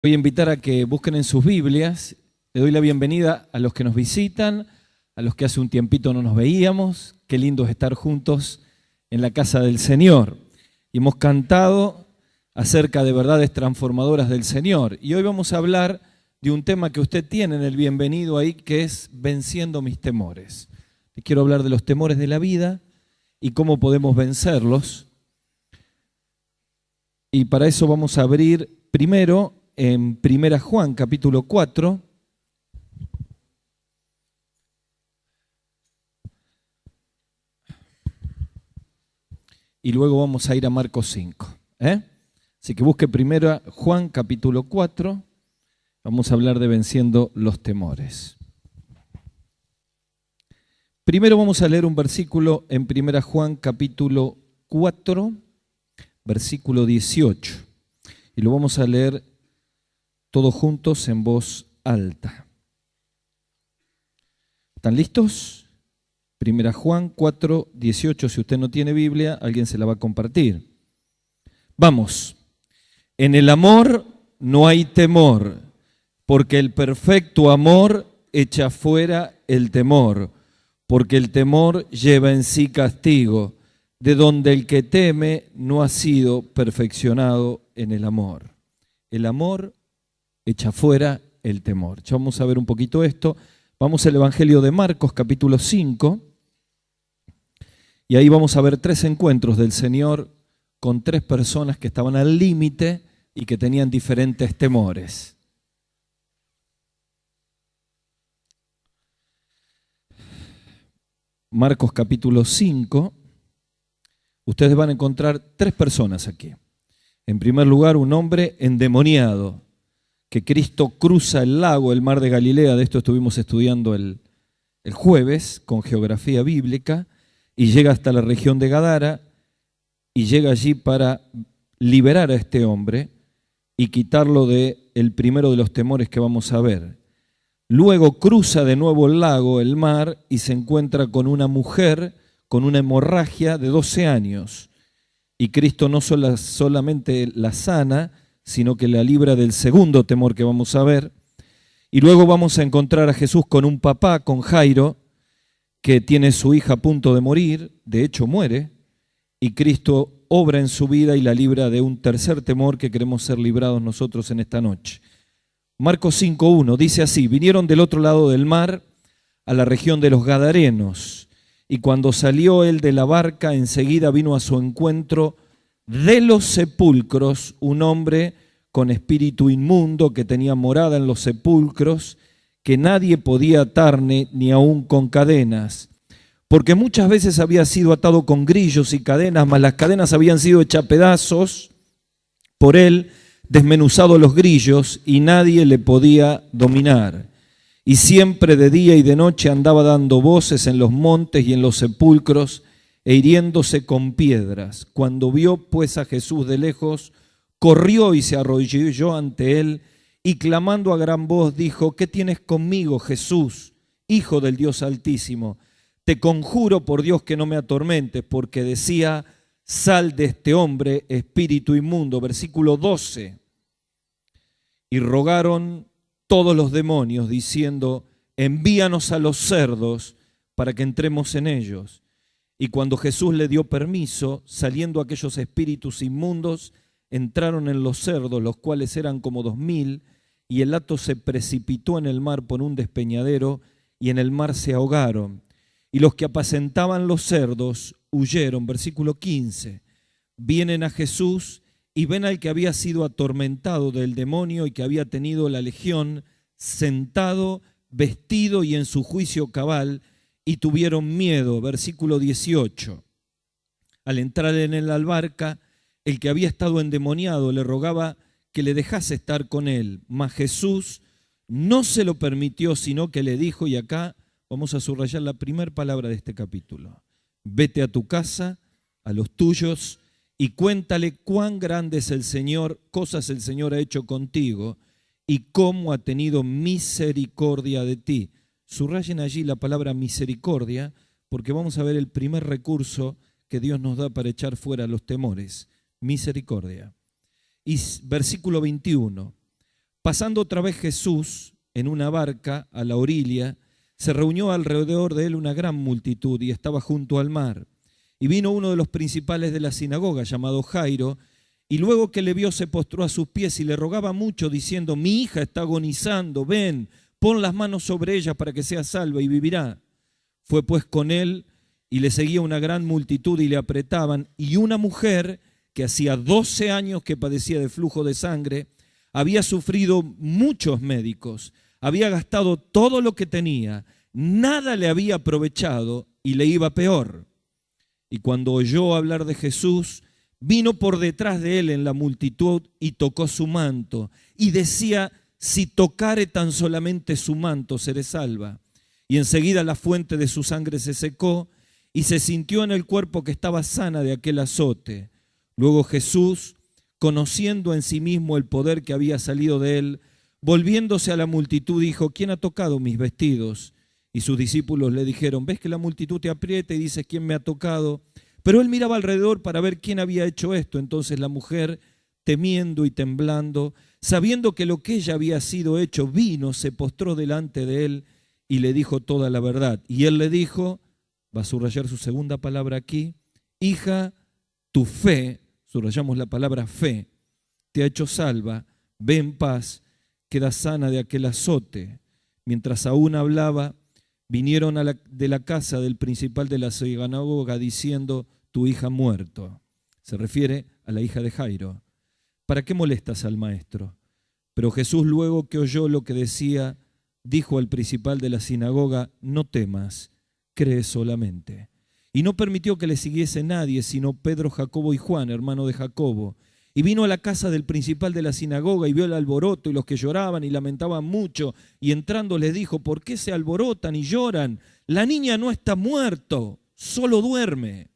Voy a invitar a que busquen en sus Biblias. Le doy la bienvenida a los que nos visitan, a los que hace un tiempito no nos veíamos. Qué lindo es estar juntos en la casa del Señor. Y hemos cantado acerca de verdades transformadoras del Señor. Y hoy vamos a hablar de un tema que usted tiene en el bienvenido ahí, que es venciendo mis temores. Les quiero hablar de los temores de la vida y cómo podemos vencerlos. Y para eso vamos a abrir primero en 1 Juan capítulo 4. Y luego vamos a ir a Marcos 5. Así que busque 1 Juan capítulo 4. Vamos a hablar de venciendo los temores. Primero vamos a leer un versículo en 1 Juan capítulo 4, versículo 18. Y lo vamos a leer todos juntos en voz alta. ¿Están listos? 1 Juan 4, 18. Si usted no tiene Biblia, alguien se la va a compartir. Vamos. En el amor no hay temor, porque el perfecto amor echa fuera el temor, porque el temor lleva en sí castigo, de donde el que teme no ha sido perfeccionado en el amor. El amor echa fuera el temor. Ya vamos a ver un poquito esto. Vamos al Evangelio de Marcos, capítulo 5, y ahí vamos a ver 3 encuentros del Señor con 3 personas que estaban al límite y que tenían diferentes temores. Marcos capítulo 5, ustedes van a encontrar 3 personas aquí. En primer lugar, un hombre endemoniado, que Cristo cruza el lago, el mar de Galilea, de esto estuvimos estudiando el jueves con geografía bíblica, y llega hasta la región de Gadara, y llega allí para liberar a este hombre y quitarlo del primero de los temores que vamos a ver. Luego cruza de nuevo el lago, el mar, y se encuentra con una mujer con una hemorragia de 12 años. Y Cristo no solamente la sana, sino que la libra del segundo temor que vamos a ver. Y luego vamos a encontrar a Jesús con un papá, con Jairo, que tiene su hija a punto de morir, de hecho muere, y Cristo obra en su vida y la libra de un tercer temor que queremos ser librados nosotros en esta noche. Marcos 5:1 dice así: vinieron del otro lado del mar a la región de los Gadarenos, y cuando salió él de la barca, enseguida vino a su encuentro de los sepulcros un hombre con espíritu inmundo que tenía morada en los sepulcros, que nadie podía atar ni aun con cadenas, porque muchas veces había sido atado con grillos y cadenas, mas las cadenas habían sido hechas pedazos por él, desmenuzado los grillos, y nadie le podía dominar. Y siempre de día y de noche andaba dando voces en los montes y en los sepulcros, e hiriéndose con piedras. Cuando vio pues a Jesús de lejos, corrió y se arrodilló ante él, y clamando a gran voz dijo: ¿qué tienes conmigo, Jesús, Hijo del Dios Altísimo? Te conjuro por Dios que no me atormentes, porque decía: sal de este hombre, espíritu inmundo. Versículo 12. Y rogaron todos los demonios, diciendo: envíanos a los cerdos para que entremos en ellos. Y cuando Jesús le dio permiso, saliendo aquellos espíritus inmundos, entraron en los cerdos, los cuales eran como 2000, y el hato se precipitó en el mar por un despeñadero, y en el mar se ahogaron. Y los que apacentaban los cerdos huyeron. Versículo 15. Vienen a Jesús y ven al que había sido atormentado del demonio y que había tenido la legión, sentado, vestido y en su juicio cabal, y tuvieron miedo. Versículo 18. Al entrar en la barca, el que había estado endemoniado le rogaba que le dejase estar con él, mas Jesús no se lo permitió, sino que le dijo, y acá vamos a subrayar la primera palabra de este capítulo: vete a tu casa, a los tuyos, y cuéntale cuán grande es el Señor, cosas el Señor ha hecho contigo, y cómo ha tenido misericordia de ti. Subrayen allí la palabra misericordia, porque vamos a ver el primer recurso que Dios nos da para echar fuera los temores: misericordia. Y versículo 21. Pasando otra vez Jesús en una barca a la orilla, se reunió alrededor de él una gran multitud y estaba junto al mar. Y vino uno de los principales de la sinagoga, llamado Jairo, y luego que le vio se postró a sus pies y le rogaba mucho, diciendo: mi hija está agonizando, ven, pon las manos sobre ella para que sea salva y vivirá. Fue pues con él y le seguía una gran multitud y le apretaban, y una mujer que hacía 12 años que padecía de flujo de sangre, había sufrido muchos médicos, había gastado todo lo que tenía, nada le había aprovechado y le iba peor. Y cuando oyó hablar de Jesús, vino por detrás de él en la multitud y tocó su manto. Y decía: si tocare tan solamente su manto, seré salva. Y enseguida la fuente de su sangre se secó y se sintió en el cuerpo que estaba sana de aquel azote. Luego Jesús, conociendo en sí mismo el poder que había salido de él, volviéndose a la multitud, dijo: ¿quién ha tocado mis vestidos? Y sus discípulos le dijeron: ¿ves que la multitud te aprieta y dices: ¿quién me ha tocado? Pero él miraba alrededor para ver quién había hecho esto. Entonces la mujer, temiendo y temblando, sabiendo que lo que ella había sido hecho, vino, se postró delante de él y le dijo toda la verdad. Y él le dijo, va a subrayar su segunda palabra aquí: hija, tu fe, subrayamos la palabra fe, te ha hecho salva, ve en paz, queda sana de aquel azote. Mientras aún hablaba, vinieron de la casa del principal de la sinagoga diciendo: tu hija ha muerto. Se refiere a la hija de Jairo. ¿Para qué molestas al maestro? Pero Jesús, luego que oyó lo que decía, dijo al principal de la sinagoga: no temas, cree solamente. Y no permitió que le siguiese nadie, sino Pedro, Jacobo y Juan, hermano de Jacobo. Y vino a la casa del principal de la sinagoga y vio el alboroto y los que lloraban y lamentaban mucho. Y entrando les dijo: ¿por qué se alborotan y lloran? La niña no está muerto, solo duerme.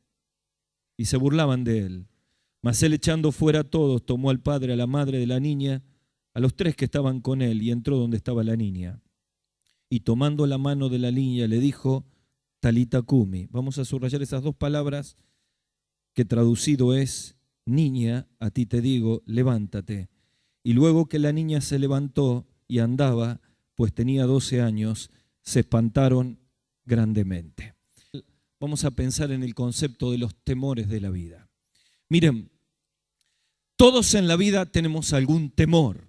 Y se burlaban de él. Mas él, echando fuera a todos, tomó al padre, a la madre de la niña, a los 3 que estaban con él, y entró donde estaba la niña. Y tomando la mano de la niña le dijo: Talita cumi. Vamos a subrayar esas 2 palabras que traducido es: niña, a ti te digo, levántate. Y luego que la niña se levantó y andaba, pues tenía 12 años, se espantaron grandemente. Vamos a pensar en el concepto de los temores de la vida. Miren, todos en la vida tenemos algún temor,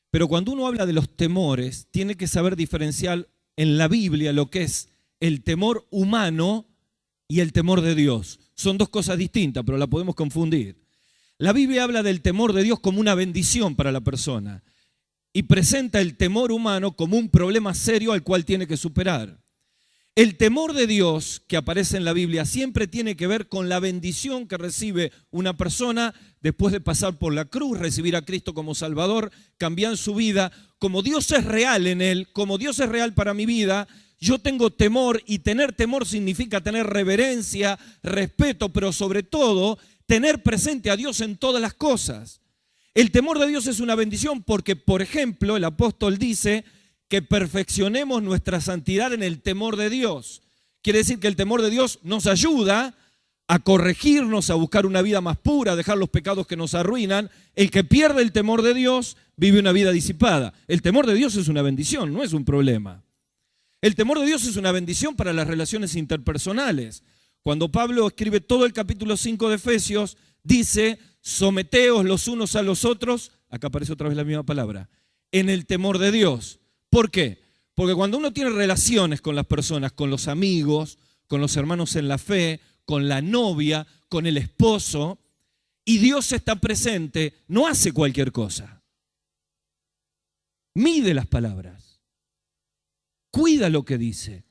pero cuando uno habla de los temores, tiene que saber diferenciar en la Biblia lo que es el temor humano y el temor de Dios. Son 2 cosas distintas, pero la podemos confundir. La Biblia habla del temor de Dios como una bendición para la persona y presenta el temor humano como un problema serio al cual tiene que superar. El temor de Dios que aparece en la Biblia siempre tiene que ver con la bendición que recibe una persona después de pasar por la cruz, recibir a Cristo como Salvador, cambiar su vida. Como Dios es real en él, como Dios es real para mi vida, yo tengo temor, y tener temor significa tener reverencia, respeto, pero sobre todo tener presente a Dios en todas las cosas. El temor de Dios es una bendición porque, por ejemplo, el apóstol dice que perfeccionemos nuestra santidad en el temor de Dios. Quiere decir que el temor de Dios nos ayuda a corregirnos, a buscar una vida más pura, a dejar los pecados que nos arruinan. El que pierde el temor de Dios vive una vida disipada. El temor de Dios es una bendición, no es un problema. El temor de Dios es una bendición para las relaciones interpersonales. Cuando Pablo escribe todo el capítulo 5 de Efesios, dice: someteos los unos a los otros, acá aparece otra vez la misma palabra, en el temor de Dios. ¿Por qué? Porque cuando uno tiene relaciones con las personas, con los amigos, con los hermanos en la fe, con la novia, con el esposo, y Dios está presente, no hace cualquier cosa. Mide las palabras. Cuida lo que dice.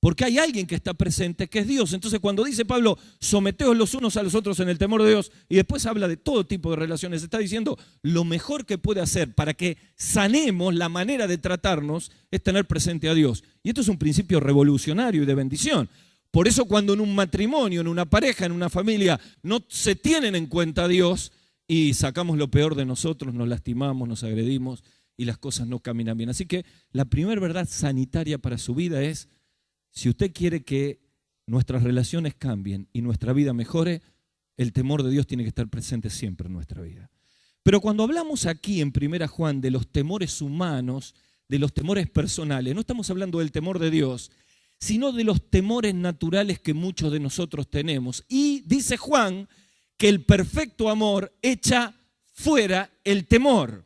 Porque hay alguien que está presente, que es Dios. Entonces cuando dice Pablo, someteos los unos a los otros en el temor de Dios, y después habla de todo tipo de relaciones, está diciendo lo mejor que puede hacer para que sanemos la manera de tratarnos es tener presente a Dios. Y esto es un principio revolucionario y de bendición. Por eso cuando en un matrimonio, en una pareja, en una familia, no se tienen en cuenta a Dios y sacamos lo peor de nosotros, nos lastimamos, nos agredimos y las cosas no caminan bien. Así que la primera verdad sanitaria para su vida es: si usted quiere que nuestras relaciones cambien y nuestra vida mejore, el temor de Dios tiene que estar presente siempre en nuestra vida. Pero cuando hablamos aquí en 1 Juan de los temores humanos, de los temores personales, no estamos hablando del temor de Dios, sino de los temores naturales que muchos de nosotros tenemos. Y dice Juan que el perfecto amor echa fuera el temor,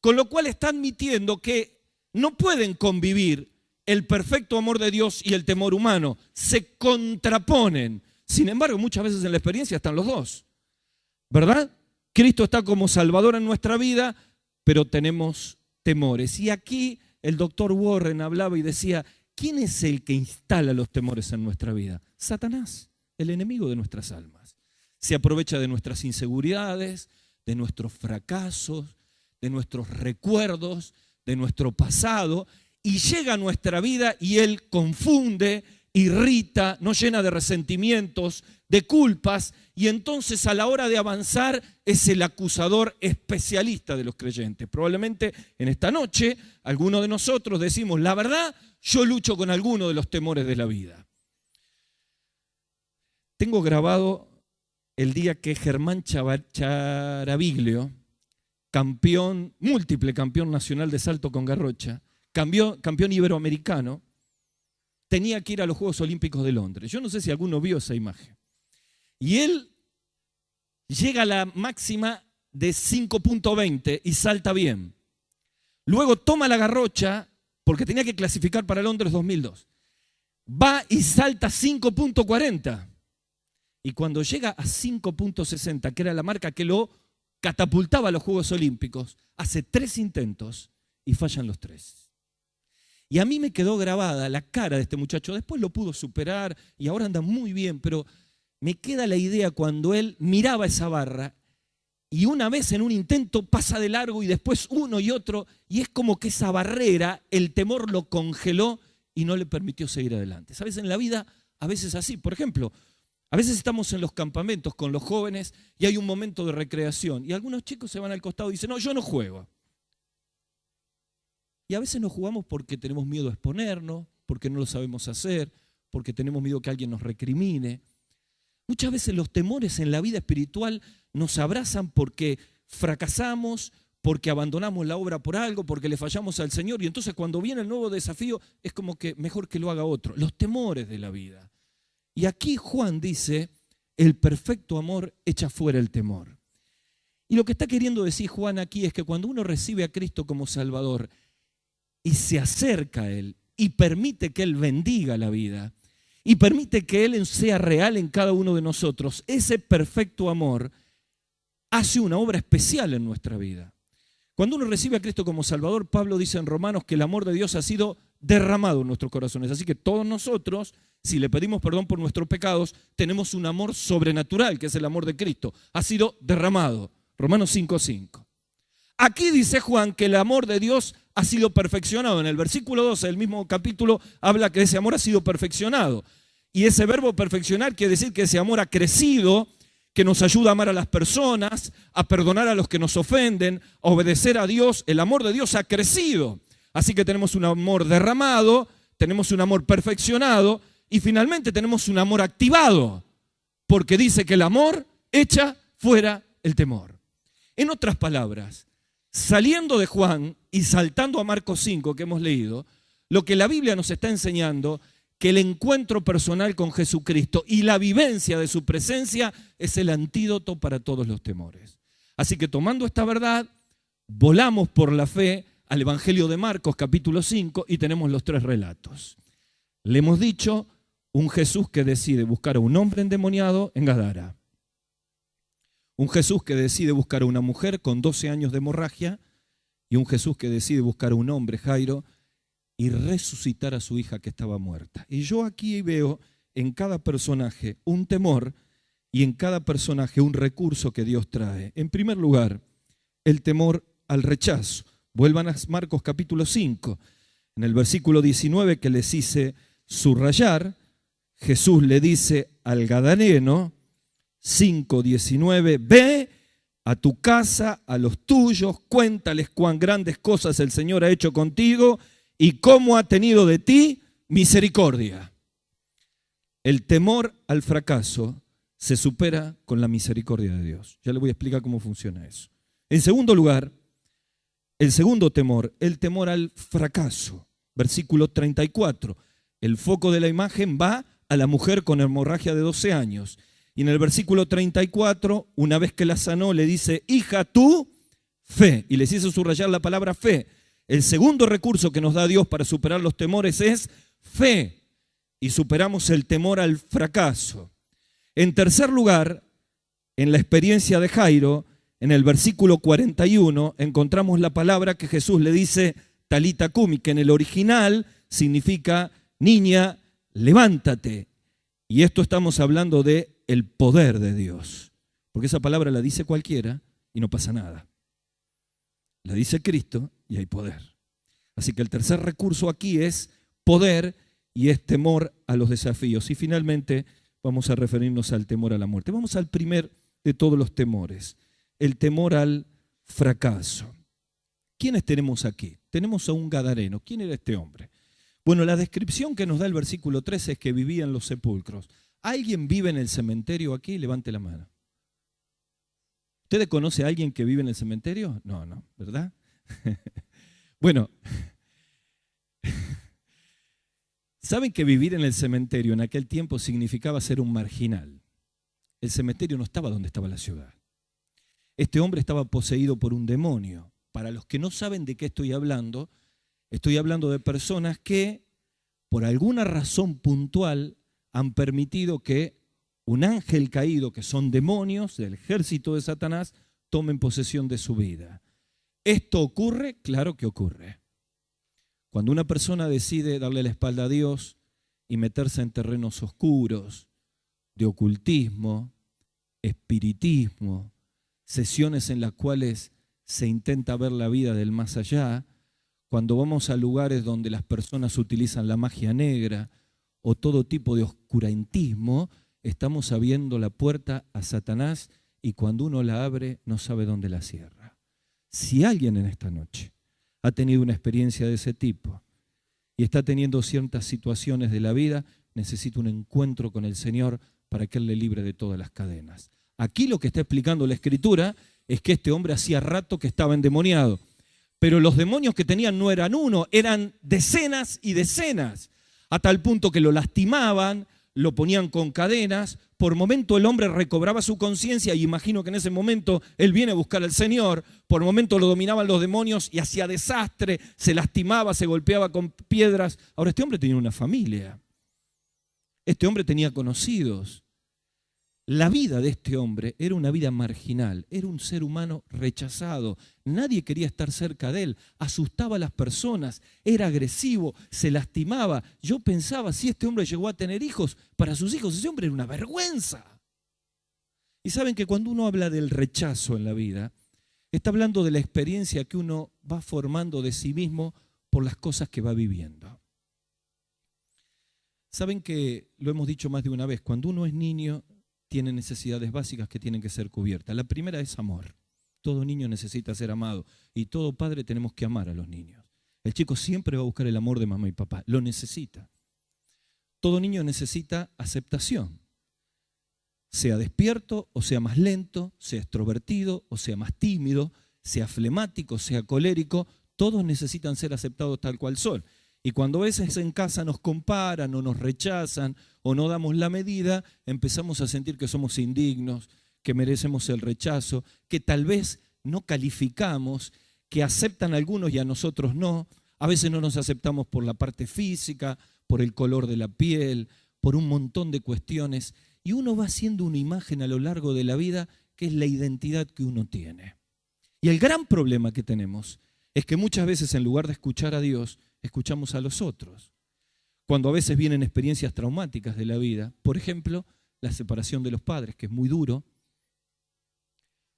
con lo cual está admitiendo que no pueden convivir el perfecto amor de Dios y el temor humano, se contraponen. Sin embargo, muchas veces en la experiencia están los dos, ¿verdad? Cristo está como Salvador en nuestra vida, pero tenemos temores. Y aquí el doctor Warren hablaba y decía, ¿quién es el que instala los temores en nuestra vida? Satanás, el enemigo de nuestras almas. Se aprovecha de nuestras inseguridades, de nuestros fracasos, de nuestros recuerdos, de nuestro pasado, y llega a nuestra vida y él confunde, irrita, nos llena de resentimientos, de culpas, y entonces a la hora de avanzar es el acusador especialista de los creyentes. Probablemente en esta noche algunos de nosotros decimos, la verdad, yo lucho con alguno de los temores de la vida. Tengo grabado el día que Germán Charaviglio, múltiple campeón nacional de salto con garrocha, campeón iberoamericano, tenía que ir a los Juegos Olímpicos de Londres. Yo no sé si alguno vio esa imagen. Y él llega a la máxima de 5.20 y salta bien. Luego toma la garrocha, porque tenía que clasificar para Londres 2002. Va y salta 5.40. Y cuando llega a 5.60, que era la marca que lo catapultaba a los Juegos Olímpicos, hace 3 intentos y fallan los 3. Y a mí me quedó grabada la cara de este muchacho. Después lo pudo superar y ahora anda muy bien, pero me queda la idea cuando él miraba esa barra y una vez en un intento pasa de largo y después uno y otro, y es como que esa barrera, el temor lo congeló y no le permitió seguir adelante. ¿Sabes? En la vida a veces así. Por ejemplo, a veces estamos en los campamentos con los jóvenes y hay un momento de recreación y algunos chicos se van al costado y dicen, no, yo no juego. Y a veces no jugamos porque tenemos miedo a exponernos, porque no lo sabemos hacer, porque tenemos miedo que alguien nos recrimine. Muchas veces los temores en la vida espiritual nos abrazan porque fracasamos, porque abandonamos la obra por algo, porque le fallamos al Señor. Y entonces cuando viene el nuevo desafío es como que mejor que lo haga otro. Los temores de la vida. Y aquí Juan dice, el perfecto amor echa fuera el temor. Y lo que está queriendo decir Juan aquí es que cuando uno recibe a Cristo como Salvador y se acerca a Él y permite que Él bendiga la vida y permite que Él sea real en cada uno de nosotros, ese perfecto amor hace una obra especial en nuestra vida. Cuando uno recibe a Cristo como Salvador, Pablo dice en Romanos que el amor de Dios ha sido derramado en nuestros corazones. Así que todos nosotros, si le pedimos perdón por nuestros pecados, tenemos un amor sobrenatural, que es el amor de Cristo. Ha sido derramado. Romanos 5:5. Aquí dice Juan que el amor de Dios ha sido perfeccionado. En el versículo 12 del mismo capítulo habla que ese amor ha sido perfeccionado. Y ese verbo perfeccionar quiere decir que ese amor ha crecido, que nos ayuda a amar a las personas, a perdonar a los que nos ofenden, a obedecer a Dios. El amor de Dios ha crecido. Así que tenemos un amor derramado, tenemos un amor perfeccionado y finalmente tenemos un amor activado. Porque dice que el amor echa fuera el temor. En otras palabras, saliendo de Juan y saltando a Marcos 5 que hemos leído, lo que la Biblia nos está enseñando, que el encuentro personal con Jesucristo y la vivencia de su presencia es el antídoto para todos los temores. Así que tomando esta verdad, volamos por la fe al Evangelio de Marcos capítulo 5 y tenemos los 3 relatos. Le hemos dicho un Jesús que decide buscar a un hombre endemoniado en Gadara. Un Jesús que decide buscar a una mujer con 12 años de hemorragia y un Jesús que decide buscar a un hombre, Jairo, y resucitar a su hija que estaba muerta. Y yo aquí veo en cada personaje un temor y en cada personaje un recurso que Dios trae. En primer lugar, el temor al rechazo. Vuelvan a Marcos capítulo 5. En el versículo 19 que les hice subrayar, Jesús le dice al gadareno, 5:19, ve a tu casa, a los tuyos, cuéntales cuán grandes cosas el Señor ha hecho contigo y cómo ha tenido de ti misericordia. El temor al fracaso se supera con la misericordia de Dios. Ya le voy a explicar cómo funciona eso. En segundo lugar, el segundo temor, el temor al fracaso. Versículo 34. El foco de la imagen va a la mujer con hemorragia de 12 años. Y en el versículo 34, una vez que la sanó, le dice, hija, tu fe. Y les hizo subrayar la palabra fe. El segundo recurso que nos da Dios para superar los temores es fe. Y superamos el temor al fracaso. En tercer lugar, en la experiencia de Jairo, en el versículo 41, encontramos la palabra que Jesús le dice, Talita Cumi, que en el original significa, niña, levántate. Y esto estamos hablando de el poder de Dios. Porque esa palabra la dice cualquiera y no pasa nada. La dice Cristo y hay poder. Así que el tercer recurso aquí es poder y es temor a los desafíos. Y finalmente vamos a referirnos al temor a la muerte. Vamos al primer de todos los temores, el temor al fracaso. ¿Quiénes tenemos aquí? Tenemos a un gadareno. ¿Quién era este hombre? Bueno, la descripción que nos da el versículo 13 es que vivía en los sepulcros. ¿Alguien vive en el cementerio aquí? Levante la mano. ¿Usted conoce a alguien que vive en el cementerio? No, ¿verdad? Bueno, ¿saben que vivir en el cementerio en aquel tiempo significaba ser un marginal? El cementerio no estaba donde estaba la ciudad. Este hombre estaba poseído por un demonio. Para los que no saben de qué estoy hablando de personas que por alguna razón puntual han permitido que un ángel caído, que son demonios del ejército de Satanás, tomen posesión de su vida. ¿Esto ocurre? Claro que ocurre. Cuando una persona decide darle la espalda a Dios y meterse en terrenos oscuros, de ocultismo, espiritismo, sesiones en las cuales se intenta ver la vida del más allá, cuando vamos a lugares donde las personas utilizan la magia negra o todo tipo de oscurantismo, estamos abriendo la puerta a Satanás y cuando uno la abre no sabe dónde la cierra. Si alguien en esta noche ha tenido una experiencia de ese tipo y está teniendo ciertas situaciones de la vida, necesita un encuentro con el Señor para que Él le libre de todas las cadenas. Aquí lo que está explicando la Escritura es que este hombre hacía rato que estaba endemoniado. Pero los demonios que tenían no eran uno, eran decenas y decenas, a tal punto que lo lastimaban, lo ponían con cadenas. Por momento el hombre recobraba su conciencia y imagino que en ese momento él viene a buscar al Señor. Por momento lo dominaban los demonios y hacía desastre, se lastimaba, se golpeaba con piedras. Ahora este hombre tenía una familia, este hombre tenía conocidos. La vida de este hombre era una vida marginal, era un ser humano rechazado. Nadie quería estar cerca de él, asustaba a las personas, era agresivo, se lastimaba. Yo pensaba, si este hombre llegó a tener hijos, para sus hijos ese hombre era una vergüenza. Y saben que cuando uno habla del rechazo en la vida, está hablando de la experiencia que uno va formando de sí mismo por las cosas que va viviendo. Saben que, lo hemos dicho más de una vez, cuando uno es niño, tiene necesidades básicas que tienen que ser cubiertas. La primera es amor. Todo niño necesita ser amado y todo padre tenemos que amar a los niños. El chico siempre va a buscar el amor de mamá y papá, lo necesita. Todo niño necesita aceptación, sea despierto o sea más lento, sea extrovertido o sea más tímido, sea flemático, sea colérico, todos necesitan ser aceptados tal cual son. Y cuando a veces en casa nos comparan o nos rechazan o no damos la medida, empezamos a sentir que somos indignos, que merecemos el rechazo, que tal vez no calificamos, que aceptan a algunos y a nosotros no. A veces no nos aceptamos por la parte física, por el color de la piel, por un montón de cuestiones. Y uno va haciendo una imagen a lo largo de la vida que es la identidad que uno tiene. Y el gran problema que tenemos es que muchas veces en lugar de escuchar a Dios, escuchamos a los otros. Cuando a veces vienen experiencias traumáticas de la vida, por ejemplo, la separación de los padres, que es muy duro.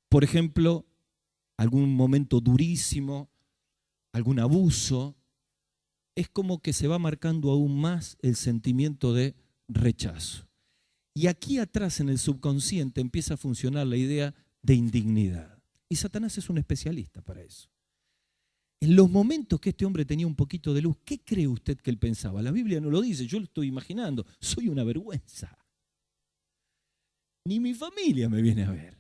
Por ejemplo, algún momento durísimo, algún abuso, es como que se va marcando aún más el sentimiento de rechazo. Y aquí atrás en el subconsciente empieza a funcionar la idea de indignidad. Y Satanás es un especialista para eso. En los momentos que este hombre tenía un poquito de luz, ¿qué cree usted que él pensaba? La Biblia no lo dice, yo lo estoy imaginando. Soy una vergüenza. Ni mi familia me viene a ver.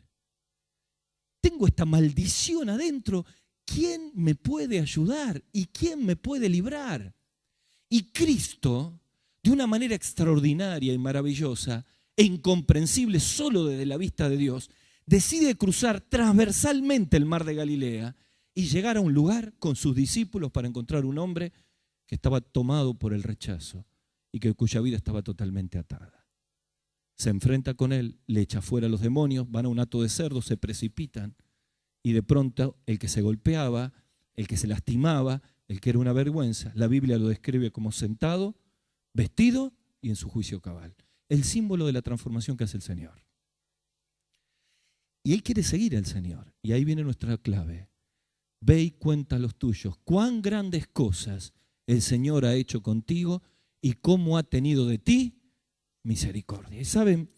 tengo esta maldición adentro. ¿Quién me puede ayudar? ¿Y quién me puede librar? Y Cristo, de una manera extraordinaria y maravillosa e incomprensible solo desde la vista de Dios, decide cruzar transversalmente el mar de Galilea y llegar a un lugar con sus discípulos para encontrar un hombre que estaba tomado por el rechazo y cuya vida estaba totalmente atada. Se enfrenta con él, le echa fuera a los demonios, van a un hato de cerdos, se precipitan y de pronto el que se golpeaba, el que se lastimaba, el que era una vergüenza, la Biblia lo describe como sentado, vestido y en su juicio cabal. El símbolo de la transformación que hace el Señor. Y él quiere seguir al Señor. Y ahí viene nuestra clave. Ve y cuenta a los tuyos cuán grandes cosas el Señor ha hecho contigo y cómo ha tenido de ti misericordia. Y saben,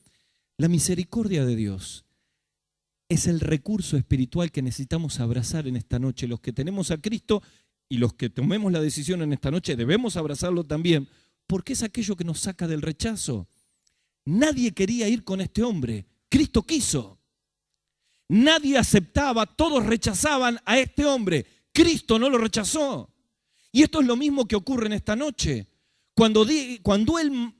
la misericordia de Dios es el recurso espiritual que necesitamos abrazar en esta noche. Los que tenemos a Cristo y los que tomemos la decisión en esta noche debemos abrazarlo también, porque es aquello que nos saca del rechazo. Nadie quería ir con este hombre, Cristo quiso. Nadie aceptaba, todos rechazaban a este hombre, Cristo no lo rechazó. Y esto es lo mismo que ocurre en esta noche. Cuando Él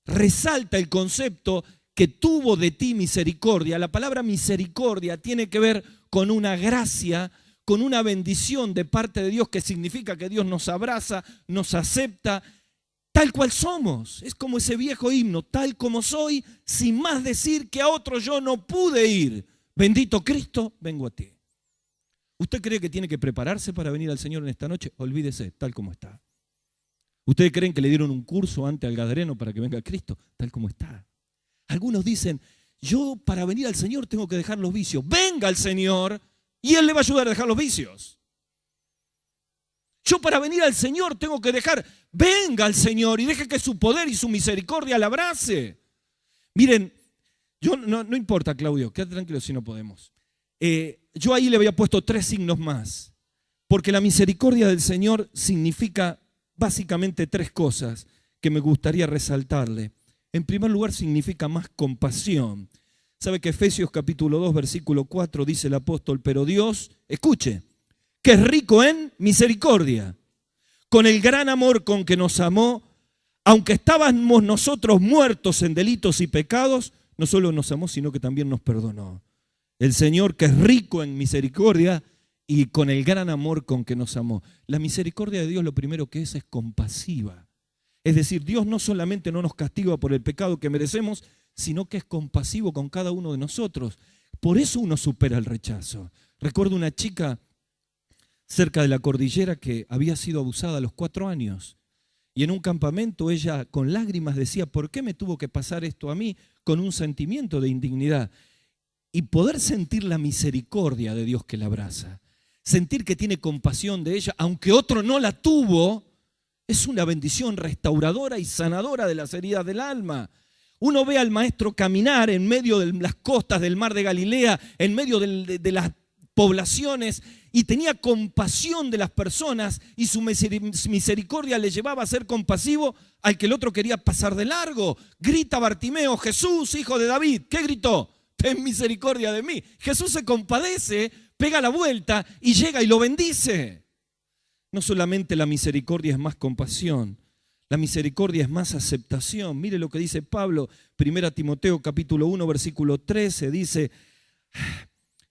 resalta el concepto que tuvo de ti misericordia, la palabra misericordia tiene que ver con una gracia, con una bendición de parte de Dios, que significa que Dios nos abraza, nos acepta, tal cual somos. Es como ese viejo himno, tal como soy, sin más decir que a otro yo no pude ir. Bendito Cristo, vengo a ti. ¿Usted cree que tiene que prepararse para venir al Señor en esta noche? Olvídese, tal como está. ¿Ustedes creen que le dieron un curso antes al gadareno para que venga a Cristo? Tal como está. Algunos dicen, yo para venir al Señor tengo que dejar los vicios. Venga al Señor y Él le va a ayudar a dejar los vicios. Yo para venir al Señor tengo que dejar, venga al Señor y deje que su poder y su misericordia la abrace. Miren, yo no importa, Claudio, quédate tranquilo si no podemos. Yo ahí le había puesto 3 signos más, porque la misericordia del Señor significa básicamente 3 cosas que me gustaría resaltarle. En primer lugar, significa más compasión. ¿Sabe que Efesios capítulo 2, versículo 4 dice el apóstol, pero Dios, escuche, que es rico en misericordia, con el gran amor con que nos amó, aunque estábamos nosotros muertos en delitos y pecados, no solo nos amó, sino que también nos perdonó. El Señor que es rico en misericordia y con el gran amor con que nos amó. La misericordia de Dios lo primero que es compasiva. Es decir, Dios no solamente no nos castiga por el pecado que merecemos, sino que es compasivo con cada uno de nosotros. Por eso uno supera el rechazo. Recuerdo una chica cerca de la cordillera que había sido abusada a los 4 años. Y en un campamento ella con lágrimas decía, ¿por qué me tuvo que pasar esto a mí? Con un sentimiento de indignidad. Y poder sentir la misericordia de Dios que la abraza, sentir que tiene compasión de ella, aunque otro no la tuvo, es una bendición restauradora y sanadora de las heridas del alma. Uno ve al maestro caminar en medio de las costas del mar de Galilea, en medio de las poblaciones, y tenía compasión de las personas y su misericordia le llevaba a ser compasivo al que el otro quería pasar de largo. Grita Bartimeo, Jesús, hijo de David. ¿Qué gritó? Ten misericordia de mí. Jesús se compadece, pega la vuelta y llega y lo bendice. No solamente la misericordia es más compasión, la misericordia es más aceptación. Mire lo que dice Pablo, 1 Timoteo capítulo 1, versículo 13, dice,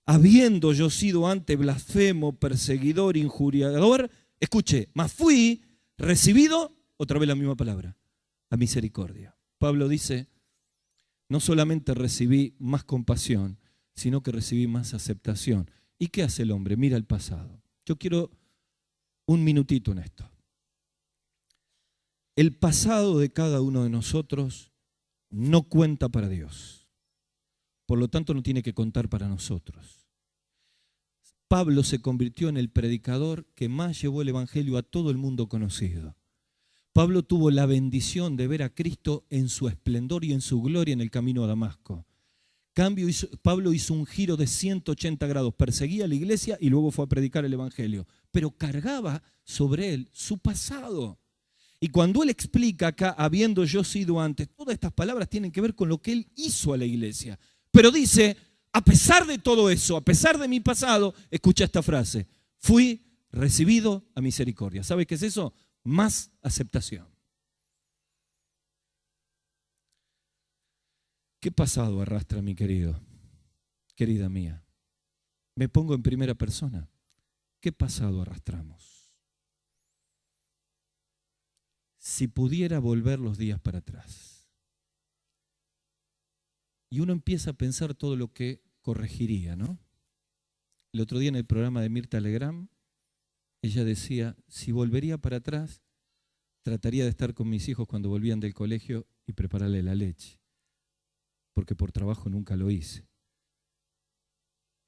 habiendo yo sido antes blasfemo, perseguidor, injuriador, escuche, mas fui recibido, otra vez la misma palabra, la misericordia. Pablo dice, no solamente recibí más compasión, sino que recibí más aceptación. ¿Y qué hace el hombre? Mira el pasado. Yo quiero un minutito en esto. El pasado de cada uno de nosotros no cuenta para Dios. Por lo tanto, no tiene que contar para nosotros. Pablo se convirtió en el predicador que más llevó el evangelio a todo el mundo conocido. Pablo tuvo la bendición de ver a Cristo en su esplendor y en su gloria en el camino a Damasco. Pablo hizo un giro de 180 grados, perseguía a la iglesia y luego fue a predicar el evangelio, pero cargaba sobre él su pasado. Y cuando él explica acá, habiendo yo sido antes, todas estas palabras tienen que ver con lo que él hizo a la iglesia. Pero dice, a pesar de todo eso, a pesar de mi pasado, escucha esta frase: fui recibido a misericordia. ¿Sabe qué es eso? Más aceptación. ¿Qué pasado arrastra mi querido, querida mía? Me pongo en primera persona. ¿Qué pasado arrastramos? Si pudiera volver los días para atrás. Y uno empieza a pensar todo lo que corregiría, ¿no? El otro día en el programa de Mirta Legrand, ella decía, si volvería para atrás, trataría de estar con mis hijos cuando volvían del colegio y prepararle la leche, porque por trabajo nunca lo hice.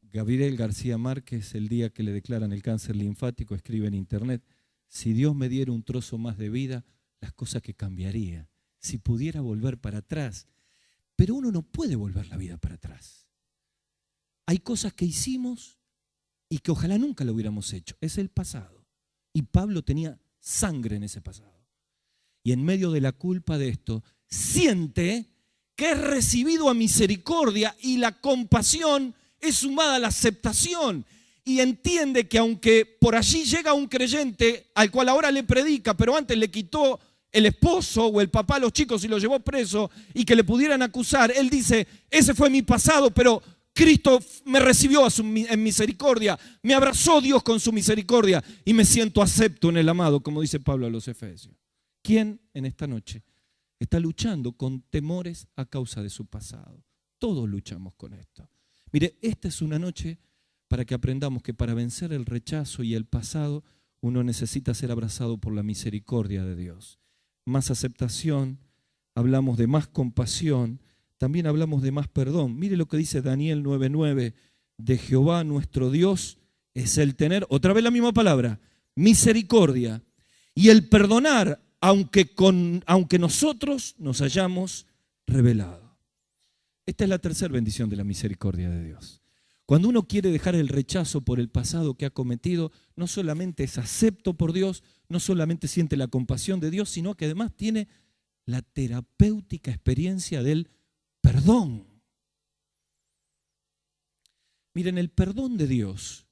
Gabriel García Márquez, el día que le declaran el cáncer linfático, escribe en internet: si Dios me diera un trozo más de vida, las cosas que cambiaría, si pudiera volver para atrás. Pero uno no puede volver la vida para atrás. Hay cosas que hicimos y que ojalá nunca lo hubiéramos hecho. Es el pasado. Y Pablo tenía sangre en ese pasado. Y en medio de la culpa de esto, siente que es recibido a misericordia, y la compasión es sumada a la aceptación. Y entiende que aunque por allí llega un creyente al cual ahora le predica, pero antes le quitó el esposo o el papá a los chicos y lo llevó preso y que le pudieran acusar, él dice, ese fue mi pasado, pero Cristo me recibió en misericordia, me abrazó Dios con su misericordia y me siento acepto en el amado, como dice Pablo a los Efesios. ¿Quién en esta noche está luchando con temores a causa de su pasado? Todos luchamos con esto. Mire, esta es una noche para que aprendamos que para vencer el rechazo y el pasado, uno necesita ser abrazado por la misericordia de Dios. Más aceptación, hablamos de más compasión, también hablamos de más perdón. Mire lo que dice Daniel 9:9, de Jehová nuestro Dios es el tener, otra vez la misma palabra, misericordia, y el perdonar, aunque nosotros nos hayamos rebelado. Esta es la tercera bendición de la misericordia de Dios. Cuando uno quiere dejar el rechazo por el pasado que ha cometido, no solamente es acepto por Dios, no solamente siente la compasión de Dios, sino que además tiene la terapéutica experiencia del perdón. Miren, el perdón de Dios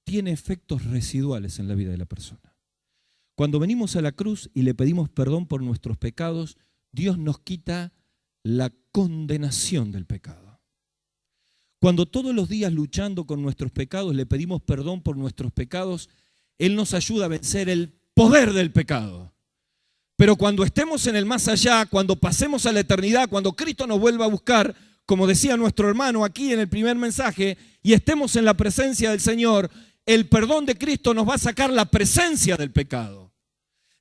tiene efectos residuales en la vida de la persona. Cuando venimos a la cruz y le pedimos perdón por nuestros pecados, Dios nos quita la condenación del pecado. Cuando todos los días luchando con nuestros pecados le pedimos perdón por nuestros pecados, Él nos ayuda a vencer el poder del pecado. Pero cuando estemos en el más allá, cuando pasemos a la eternidad, cuando Cristo nos vuelva a buscar, como decía nuestro hermano aquí en el primer mensaje, y estemos en la presencia del Señor, el perdón de Cristo nos va a sacar la presencia del pecado.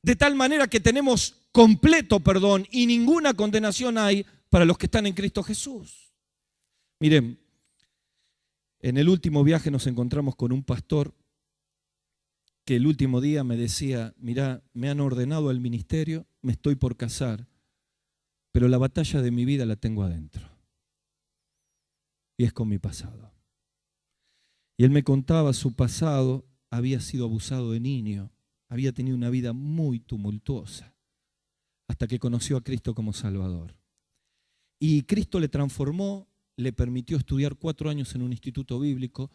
De tal manera que tenemos completo perdón y ninguna condenación hay para los que están en Cristo Jesús. Miren, en el último viaje nos encontramos con un pastor que el último día me decía, mirá, me han ordenado al ministerio, me estoy por casar, pero la batalla de mi vida la tengo adentro. Y es con mi pasado. Y él me contaba su pasado, había sido abusado de niño, había tenido una vida muy tumultuosa, hasta que conoció a Cristo como Salvador. Y Cristo le transformó, le permitió estudiar 4 años en un instituto bíblico,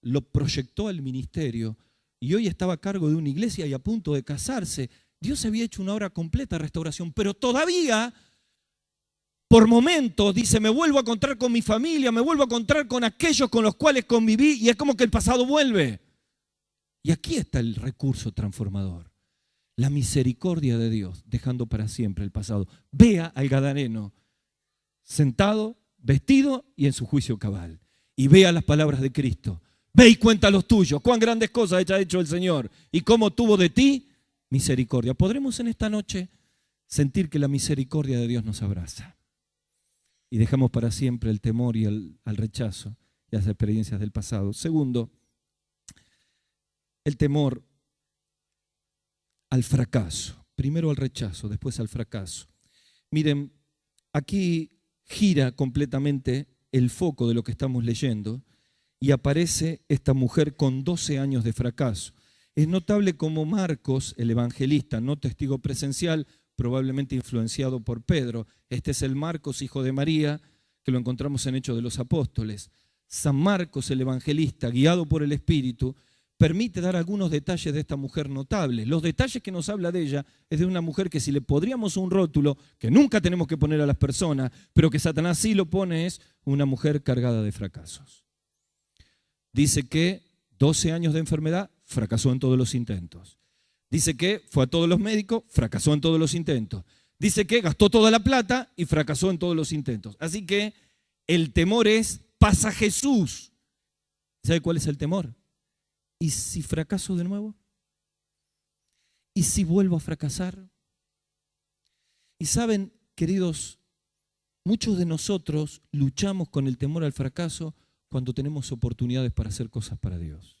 lo proyectó al ministerio y hoy estaba a cargo de una iglesia y a punto de casarse. Dios había hecho una obra completa de restauración, pero todavía, por momentos, dice, me vuelvo a encontrar con mi familia, me vuelvo a encontrar con aquellos con los cuales conviví y es como que el pasado vuelve. Y aquí está el recurso transformador, la misericordia de Dios, dejando para siempre el pasado. Vea al gadareno sentado, vestido y en su juicio cabal. Y vea las palabras de Cristo. Ve y cuenta los tuyos, cuán grandes cosas ha hecho el Señor y cómo tuvo de ti misericordia. ¿Podremos en esta noche sentir que la misericordia de Dios nos abraza? Y dejamos para siempre el temor y al rechazo y las experiencias del pasado. Segundo, el temor al fracaso. Primero al rechazo, después al fracaso. Miren, aquí gira completamente el foco de lo que estamos leyendo y aparece esta mujer con 12 años de fracaso. Es notable como Marcos, el evangelista, no testigo presencial, probablemente influenciado por Pedro, este es el Marcos, hijo de María, que lo encontramos en Hechos de los Apóstoles. San Marcos, el evangelista, guiado por el Espíritu, permite dar algunos detalles de esta mujer notable. Los detalles que nos habla de ella es de una mujer que si le podríamos un rótulo, que nunca tenemos que poner a las personas, pero que Satanás sí lo pone, es una mujer cargada de fracasos. Dice que 12 años de enfermedad, fracasó en todos los intentos. Dice que fue a todos los médicos, fracasó en todos los intentos. Dice que gastó toda la plata y fracasó en todos los intentos. Así que el temor es, pasa Jesús. ¿Sabe cuál es el temor? ¿Y si fracaso de nuevo? ¿Y si vuelvo a fracasar? Y saben, queridos, muchos de nosotros luchamos con el temor al fracaso cuando tenemos oportunidades para hacer cosas para Dios.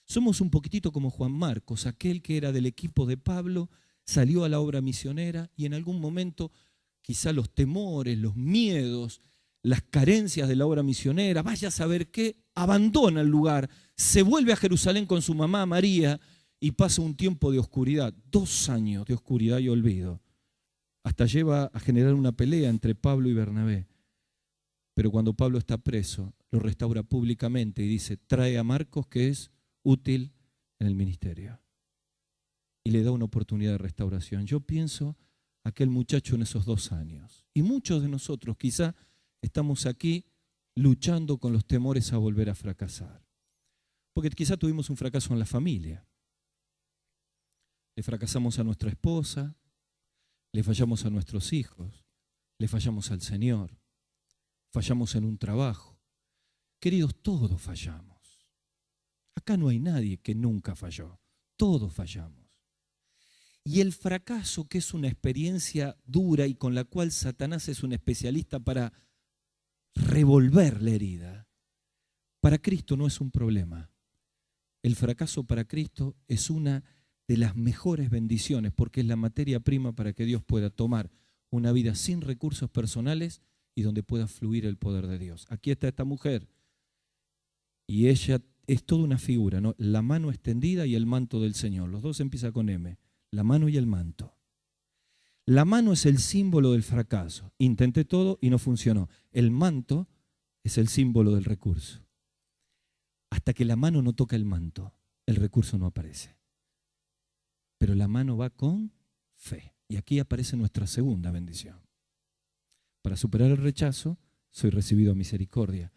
Somos un poquitito como Juan Marcos, aquel que era del equipo de Pablo, salió a la obra misionera y en algún momento quizá los temores, los miedos, las carencias de la obra misionera, vaya a saber qué, abandona el lugar, se vuelve a Jerusalén con su mamá María y pasa un tiempo de oscuridad, 2 años de oscuridad y olvido. Hasta lleva a generar una pelea entre Pablo y Bernabé. Pero cuando Pablo está preso, lo restaura públicamente y dice, trae a Marcos que es útil en el ministerio. Y le da una oportunidad de restauración. Yo pienso aquel muchacho en esos 2 años. Y muchos de nosotros quizá estamos aquí luchando con los temores a volver a fracasar. Porque quizá tuvimos un fracaso en la familia. Le fracasamos a nuestra esposa, le fallamos a nuestros hijos, le fallamos al Señor, fallamos en un trabajo. Queridos, todos fallamos. Acá no hay nadie que nunca falló. Todos fallamos. Y el fracaso, que es una experiencia dura y con la cual Satanás es un especialista para revolver la herida, para Cristo no es un problema. El fracaso para Cristo es una de las mejores bendiciones porque es la materia prima para que Dios pueda tomar una vida sin recursos personales y donde pueda fluir el poder de Dios. Aquí está esta mujer y ella es toda una figura, ¿no? La mano extendida y el manto del Señor. Los dos empiezan con M, la mano y el manto. La mano es el símbolo del fracaso. Intenté todo y no funcionó. El manto es el símbolo del recurso. Hasta que la mano no toca el manto, el recurso no aparece. Pero la mano va con fe. Y aquí aparece nuestra segunda bendición. Para superar el rechazo, soy recibido a misericordia.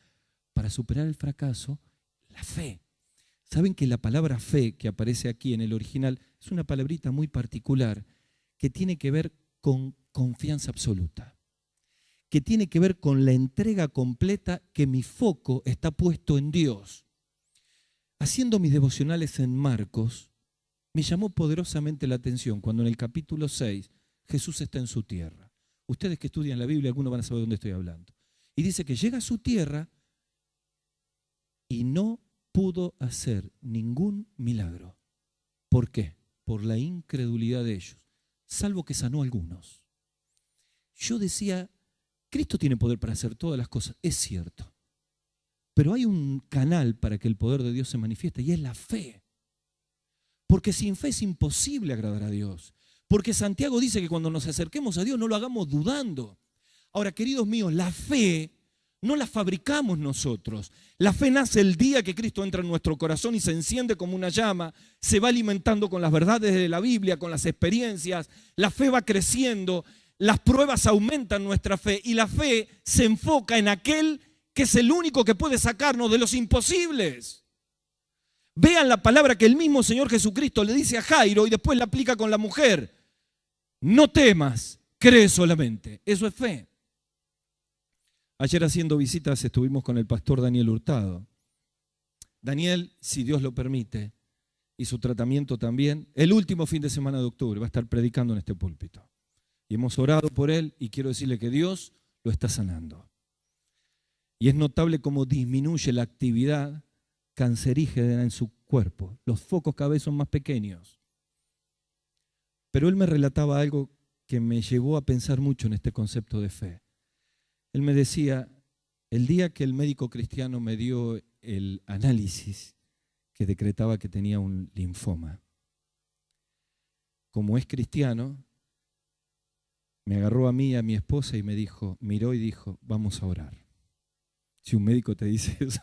Para superar el fracaso, la fe. ¿Saben que la palabra fe que aparece aquí en el original es una palabrita muy particular que tiene que ver con confianza absoluta? Que tiene que ver con la entrega completa, que mi foco está puesto en Dios. Haciendo mis devocionales en Marcos, me llamó poderosamente la atención cuando en el capítulo 6 Jesús está en su tierra. Ustedes que estudian la Biblia, algunos van a saber de dónde estoy hablando. Y dice que llega a su tierra y no pudo hacer ningún milagro. ¿Por qué? Por la incredulidad de ellos, salvo que sanó a algunos. Yo decía, Cristo tiene poder para hacer todas las cosas, es cierto. Pero hay un canal para que el poder de Dios se manifieste y es la fe. Porque sin fe es imposible agradar a Dios. Porque Santiago dice que cuando nos acerquemos a Dios no lo hagamos dudando. Ahora, queridos míos, la fe no la fabricamos nosotros. La fe nace el día que Cristo entra en nuestro corazón y se enciende como una llama, se va alimentando con las verdades de la Biblia, con las experiencias. La fe va creciendo, las pruebas aumentan nuestra fe y la fe se enfoca en aquel que es el único que puede sacarnos de los imposibles. Vean la palabra que el mismo Señor Jesucristo le dice a Jairo y después la aplica con la mujer. No temas, cree solamente. Eso es fe. Ayer haciendo visitas estuvimos con el pastor Daniel Hurtado. Daniel, si Dios lo permite, y su tratamiento también, el último fin de semana de octubre va a estar predicando en este púlpito. Y hemos orado por él y quiero decirle que Dios lo está sanando. Y es notable cómo disminuye la actividad cancerígena en su cuerpo. Los focos cada vez son más pequeños. Pero él me relataba algo que me llevó a pensar mucho en este concepto de fe. Él me decía, el día que el médico cristiano me dio el análisis que decretaba que tenía un linfoma, como es cristiano, me agarró a mí y a mi esposa y me dijo, miró y dijo, vamos a orar. si un médico te dice eso.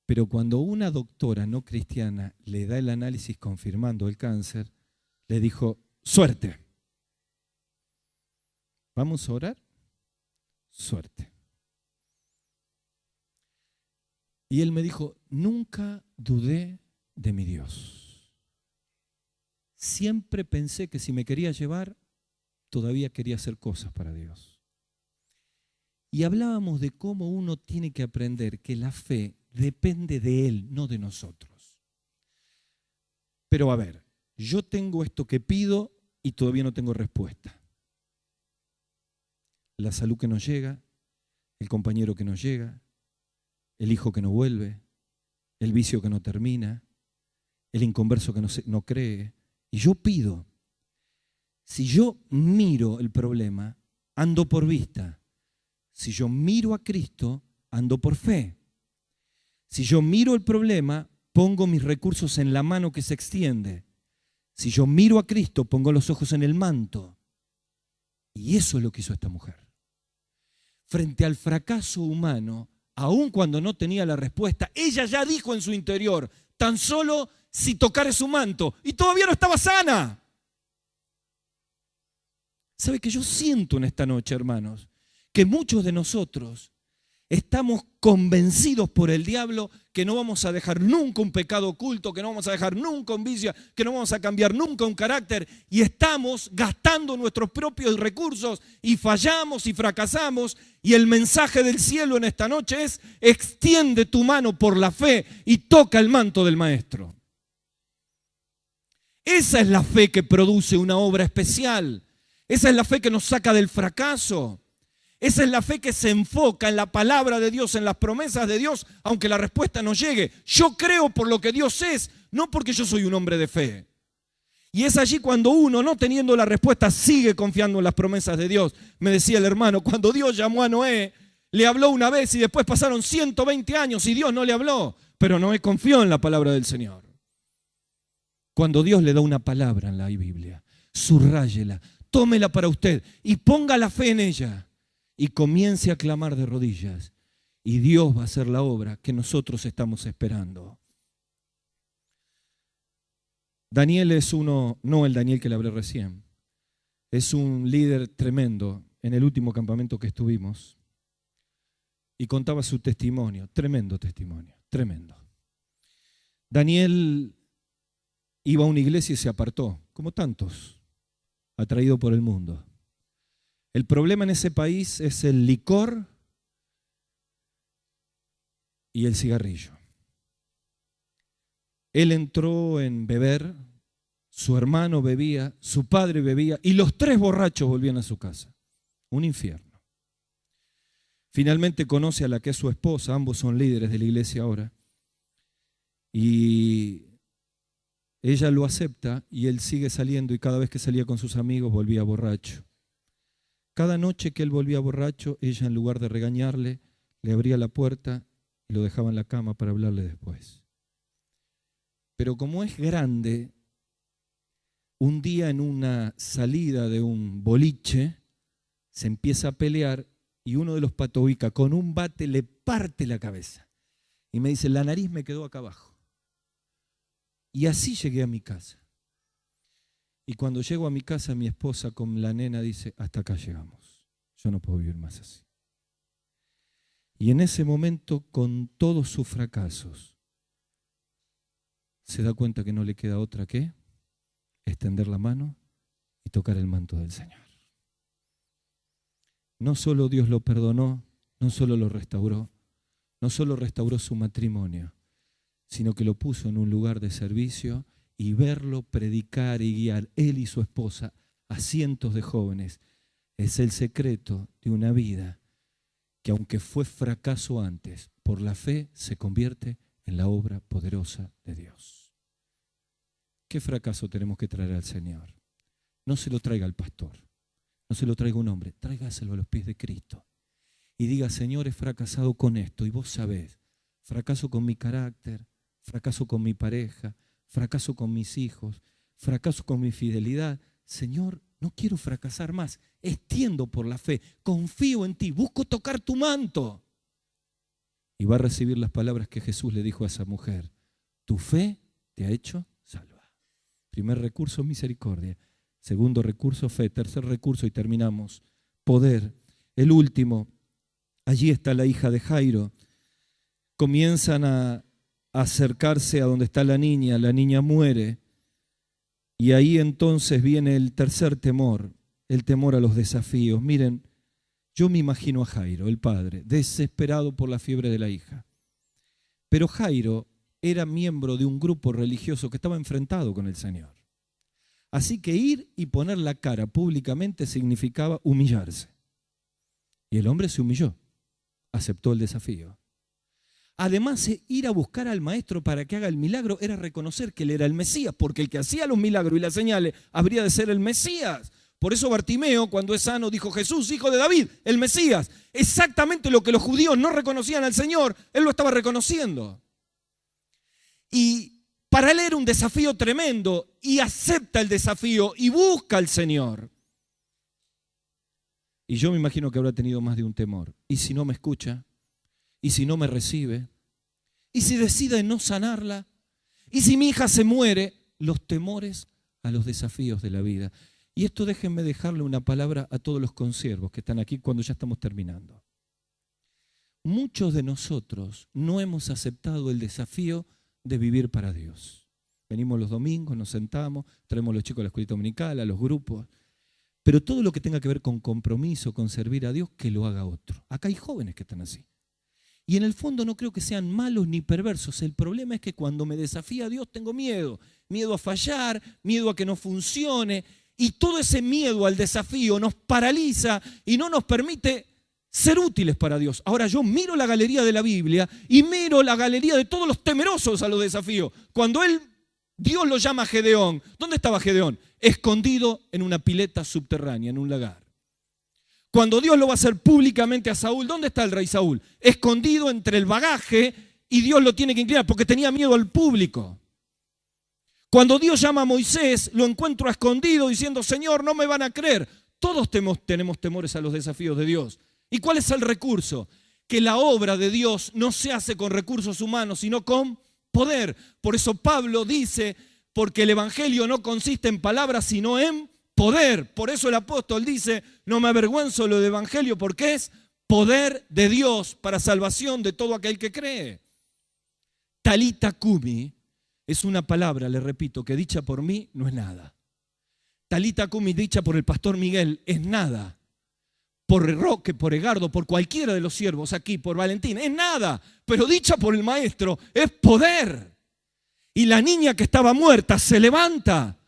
Pero cuando una doctora no cristiana le da el análisis confirmando el cáncer, le dijo, suerte. ¿Vamos a orar? Suerte. Y él me dijo, nunca dudé de mi Dios. Siempre pensé que si me quería llevar, todavía quería hacer cosas para Dios. Y hablábamos de cómo uno tiene que aprender que la fe depende de Él, no de nosotros. Pero a ver, yo tengo esto que pido y todavía no tengo respuesta. La salud que nos llega, el compañero que nos llega, el hijo que no vuelve, el vicio que no termina, el inconverso que no cree. Y yo pido. Si yo miro el problema, ando por vista. Si yo miro a Cristo, ando por fe. Si yo miro el problema, pongo mis recursos en la mano que se extiende. Si yo miro a Cristo, pongo los ojos en el manto. Y eso es lo que hizo esta mujer. Frente al fracaso humano, aun cuando no tenía la respuesta, ella ya dijo en su interior, tan solo si tocare su manto, y todavía no estaba sana. ¿Sabe qué yo siento en esta noche, hermanos? Que muchos de nosotros estamos convencidos por el diablo que no vamos a dejar nunca un pecado oculto, que no vamos a dejar nunca un vicio, que no vamos a cambiar nunca un carácter, y estamos gastando nuestros propios recursos y fallamos y fracasamos. Y el mensaje del cielo en esta noche es: extiende tu mano por la fe y toca el manto del Maestro. Esa es la fe que produce una obra especial. Esa es la fe que nos saca del fracaso. Esa es la fe que se enfoca en la palabra de Dios, en las promesas de Dios, aunque la respuesta no llegue. Yo creo por lo que Dios es, no porque yo soy un hombre de fe. Y es allí cuando uno, no teniendo la respuesta, sigue confiando en las promesas de Dios. Me decía el hermano, cuando Dios llamó a Noé, le habló una vez y después pasaron 120 años y Dios no le habló. Pero Noé confió en la palabra del Señor. Cuando Dios le da una palabra en la Biblia, subráyela, tómela para usted y ponga la fe en ella. Y comience a clamar de rodillas. Y Dios va a hacer la obra que nosotros estamos esperando. Daniel es uno, no el Daniel que le hablé recién. Es un líder tremendo en el último campamento que estuvimos. Y contaba su testimonio, tremendo testimonio, tremendo. Daniel iba a una iglesia y se apartó, como tantos, atraído por el mundo. El problema en ese país es el licor y el cigarrillo. Él entró en beber, su hermano bebía, su padre bebía y los tres borrachos volvían a su casa. Un infierno. Finalmente conoce a la que es su esposa, ambos son líderes de la iglesia ahora. Y ella lo acepta y él sigue saliendo y cada vez que salía con sus amigos volvía borracho. Cada noche que él volvía borracho, ella en lugar de regañarle, le abría la puerta y lo dejaba en la cama para hablarle después. Pero como es grande, un día en una salida de un boliche, se empieza a pelear y uno de los patobica con un bate le parte la cabeza. Y me dice, la nariz me quedó acá abajo. Y así llegué a mi casa. Y cuando llego a mi casa, mi esposa con la nena dice, hasta acá llegamos. Yo no puedo vivir más así. Y en ese momento, con todos sus fracasos, se da cuenta que no le queda otra que extender la mano y tocar el manto del Señor. No solo Dios lo perdonó, no solo lo restauró, no solo restauró su matrimonio, sino que lo puso en un lugar de servicio y verlo predicar y guiar, él y su esposa, a cientos de jóvenes, es el secreto de una vida que, aunque fue fracaso antes, por la fe se convierte en la obra poderosa de Dios. ¿Qué fracaso tenemos que traer al Señor? No se lo traiga al pastor, no se lo traiga un hombre, tráigaselo a los pies de Cristo y diga, Señor, he fracasado con esto, y vos sabés, fracaso con mi carácter, fracaso con mi pareja, fracaso con mis hijos, fracaso con mi fidelidad. Señor, no quiero fracasar más. Extiendo por la fe, confío en ti, busco tocar tu manto. y va a recibir las palabras que Jesús le dijo a esa mujer. Tu fe te ha hecho salva. Primer recurso, misericordia. Segundo recurso, fe. Tercer recurso, y terminamos, poder. El último, allí está la hija de Jairo. Comienzan a acercarse a donde está la niña muere. Y ahí entonces viene el tercer temor, el temor a los desafíos. Miren, yo me imagino a Jairo, el padre, desesperado por la fiebre de la hija. Pero Jairo era miembro de un grupo religioso que estaba enfrentado con el Señor. Así que ir y poner la cara públicamente significaba humillarse. Y el hombre se humilló, aceptó el desafío. Además, ir a buscar al maestro para que haga el milagro era reconocer que él era el Mesías, porque el que hacía los milagros y las señales habría de ser el Mesías. Por eso Bartimeo, cuando es sano, dijo: Jesús, hijo de David, el Mesías. Exactamente lo que los judíos no reconocían al Señor, él lo estaba reconociendo. Y para él era un desafío tremendo, y acepta el desafío y busca al Señor. Y yo me imagino que habrá tenido más de un temor. ¿Y si no me escucha? ¿Y si no me recibe? ¿Y si decide no sanarla? ¿Y si mi hija se muere? Los temores a los desafíos de la vida. Y esto déjenme dejarle una palabra a todos los consiervos que están aquí cuando ya estamos terminando. Muchos de nosotros no hemos aceptado el desafío de vivir para Dios. Venimos los domingos, nos sentamos, traemos a los chicos a la escuela dominical, a los grupos. Pero todo lo que tenga que ver con compromiso, con servir a Dios, que lo haga otro. Acá hay jóvenes que están así. Y en el fondo no creo que sean malos ni perversos. El problema es que cuando me desafía a Dios tengo miedo. Miedo a fallar, miedo a que no funcione. Y todo ese miedo al desafío nos paraliza y no nos permite ser útiles para Dios. Ahora yo miro la galería de la Biblia y miro la galería de todos los temerosos a los desafíos. Cuando Dios lo llama a Gedeón, ¿dónde estaba Gedeón? Escondido en una pileta subterránea, en un lagar. Cuando Dios lo va a hacer públicamente a Saúl, ¿dónde está el rey Saúl? Escondido entre el bagaje, y Dios lo tiene que inclinar porque tenía miedo al público. Cuando Dios llama a Moisés, lo encuentro escondido diciendo: Señor, no me van a creer. Todos tenemos temores a los desafíos de Dios. ¿Y cuál es el recurso? Que la obra de Dios no se hace con recursos humanos, sino con poder. Por eso Pablo dice: porque el evangelio no consiste en palabras, sino en poder. Por eso el apóstol dice: no me avergüenzo lo del evangelio, porque es poder de Dios para salvación de todo aquel que cree. Talita Kumi es una palabra, le repito, que dicha por mí no es nada. Talita Kumi dicha por el pastor Miguel es nada. Por Roque, por Egardo, por cualquiera de los siervos aquí, por Valentín, es nada. Pero dicha por el maestro es poder. Y la niña que estaba muerta se levanta.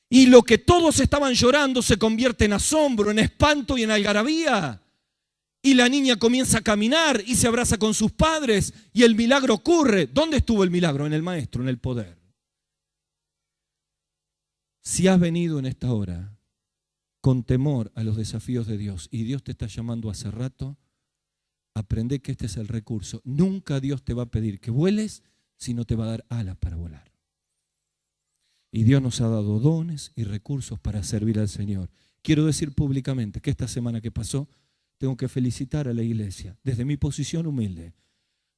Y lo que todos estaban llorando se convierte en asombro, en espanto y en algarabía. Y la niña comienza a caminar y se abraza con sus padres y el milagro ocurre. ¿Dónde estuvo el milagro? En el maestro, en el poder. Si has venido en esta hora con temor a los desafíos de Dios y Dios te está llamando hace rato, aprende que este es el recurso. Nunca Dios te va a pedir que vueles, sino te va a dar alas para volar. Y Dios nos ha dado dones y recursos para servir al Señor. Quiero decir públicamente que esta semana que pasó, tengo que felicitar a la iglesia, desde mi posición humilde,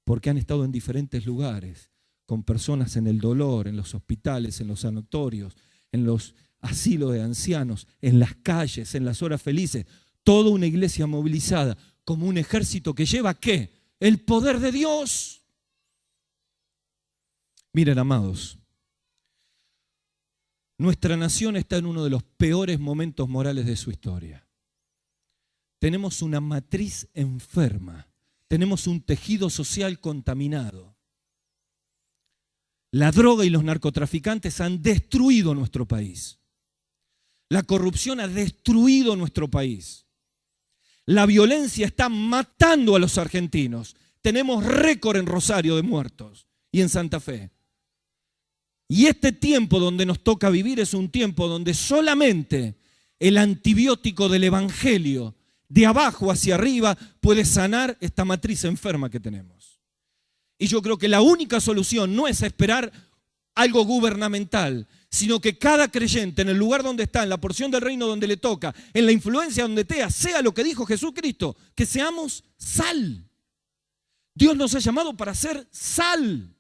porque han estado en diferentes lugares, con personas en el dolor, en los hospitales, en los sanatorios, en los asilos de ancianos, en las calles, en las horas felices. Toda una iglesia movilizada, como un ejército que lleva ¿qué? El poder de Dios. Miren, amados, nuestra nación está en uno de los peores momentos morales de su historia. Tenemos una matriz enferma, tenemos un tejido social contaminado. La droga y los narcotraficantes han destruido nuestro país. La corrupción ha destruido nuestro país. La violencia está matando a los argentinos. Tenemos récord en Rosario de muertos y en Santa Fe. Y este tiempo donde nos toca vivir es un tiempo donde solamente el antibiótico del evangelio, de abajo hacia arriba, puede sanar esta matriz enferma que tenemos. Y yo creo que la única solución no es esperar algo gubernamental, sino que cada creyente en el lugar donde está, en la porción del reino donde le toca, en la influencia donde sea lo que dijo Jesucristo, que seamos sal. Dios nos ha llamado para ser sal,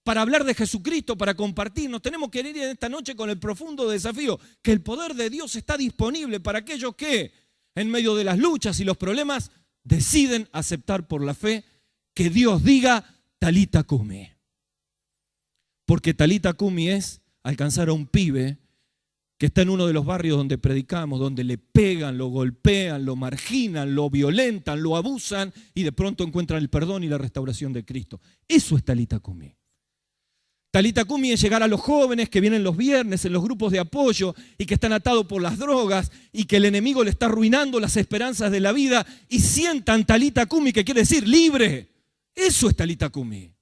para hablar de Jesucristo, para compartir. Nos tenemos que ir en esta noche con el profundo desafío que el poder de Dios está disponible para aquellos que, en medio de las luchas y los problemas, deciden aceptar por la fe que Dios diga Talita Cumi. Porque Talita Cumi es alcanzar a un pibe que está en uno de los barrios donde predicamos, donde le pegan, lo golpean, lo marginan, lo violentan, lo abusan y de pronto encuentran el perdón y la restauración de Cristo. Eso es Talita Cumi. Talita Cumi es llegar a los jóvenes que vienen los viernes en los grupos de apoyo y que están atados por las drogas y que el enemigo le está arruinando las esperanzas de la vida y sientan Talita Cumi, que quiere decir libre. Eso es Talita Cumi.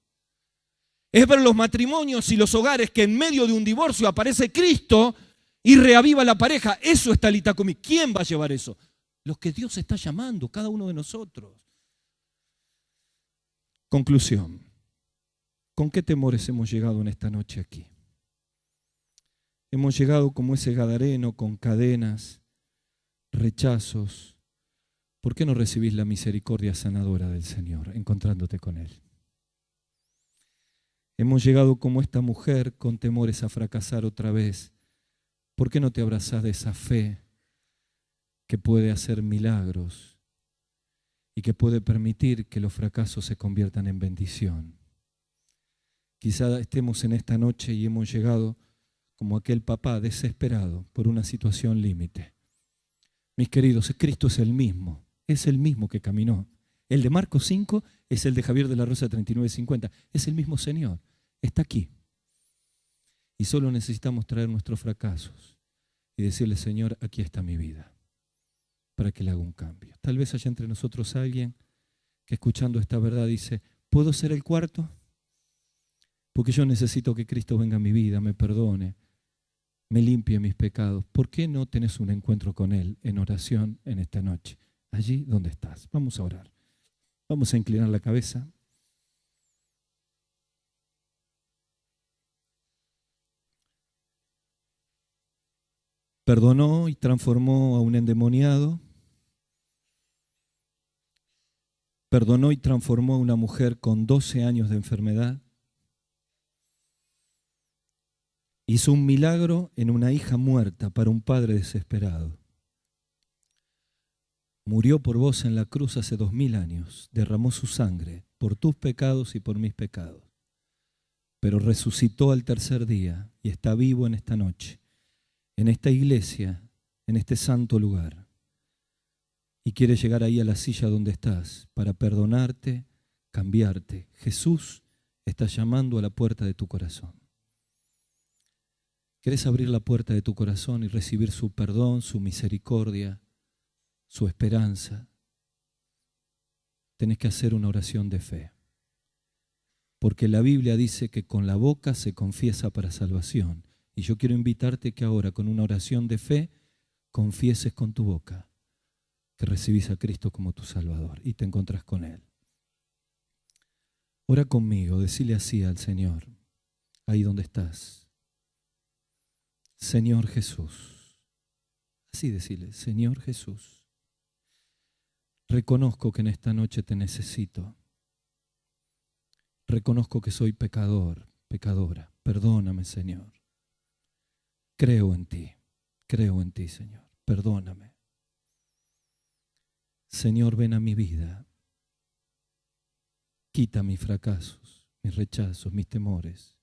Es ver los matrimonios y los hogares que en medio de un divorcio aparece Cristo y reaviva la pareja. Eso es Talita Cumi. ¿Quién va a llevar eso? Los que Dios está llamando, cada uno de nosotros. Conclusión. ¿Con qué temores hemos llegado en esta noche aquí? Hemos llegado como ese gadareno con cadenas, rechazos. ¿Por qué no recibís la misericordia sanadora del Señor encontrándote con Él? Hemos llegado como esta mujer con temores a fracasar otra vez. ¿Por qué no te abrazás de esa fe que puede hacer milagros y que puede permitir que los fracasos se conviertan en bendición? Quizá estemos en esta noche y hemos llegado como aquel papá desesperado por una situación límite. Mis queridos, Cristo es el mismo que caminó. El de Marcos 5 es el de Javier de la Rosa 39:50. Es el mismo Señor, está aquí. Y solo necesitamos traer nuestros fracasos y decirle, Señor, aquí está mi vida, para que le haga un cambio. Tal vez haya entre nosotros alguien que escuchando esta verdad dice, ¿puedo ser el cuarto? Porque yo necesito que Cristo venga a mi vida, me perdone, me limpie mis pecados. ¿Por qué no tenés un encuentro con Él en oración en esta noche? Allí donde estás. Vamos a orar. Vamos a inclinar la cabeza. Perdonó y transformó a un endemoniado. Perdonó y transformó a una mujer con 12 años de enfermedad. Hizo un milagro en una hija muerta para un padre desesperado. Murió por vos en la cruz hace 2000 años. Derramó su sangre por tus pecados y por mis pecados. Pero resucitó al tercer día y está vivo en esta noche, en esta iglesia, en este santo lugar. Y quiere llegar ahí a la silla donde estás para perdonarte, cambiarte. Jesús está llamando a la puerta de tu corazón. ¿Querés abrir la puerta de tu corazón y recibir su perdón, su misericordia, su esperanza? Tenés que hacer una oración de fe. Porque la Biblia dice que con la boca se confiesa para salvación. Y yo quiero invitarte que ahora con una oración de fe confieses con tu boca que recibís a Cristo como tu Salvador y te encontrás con Él. Ora conmigo, decile así al Señor, ahí donde estás. Señor Jesús, así decile, Señor Jesús, reconozco que en esta noche te necesito. Reconozco que soy pecador, pecadora. Perdóname, Señor. Creo en ti, Señor. Perdóname. Señor, ven a mi vida. Quita mis fracasos, mis rechazos, mis temores.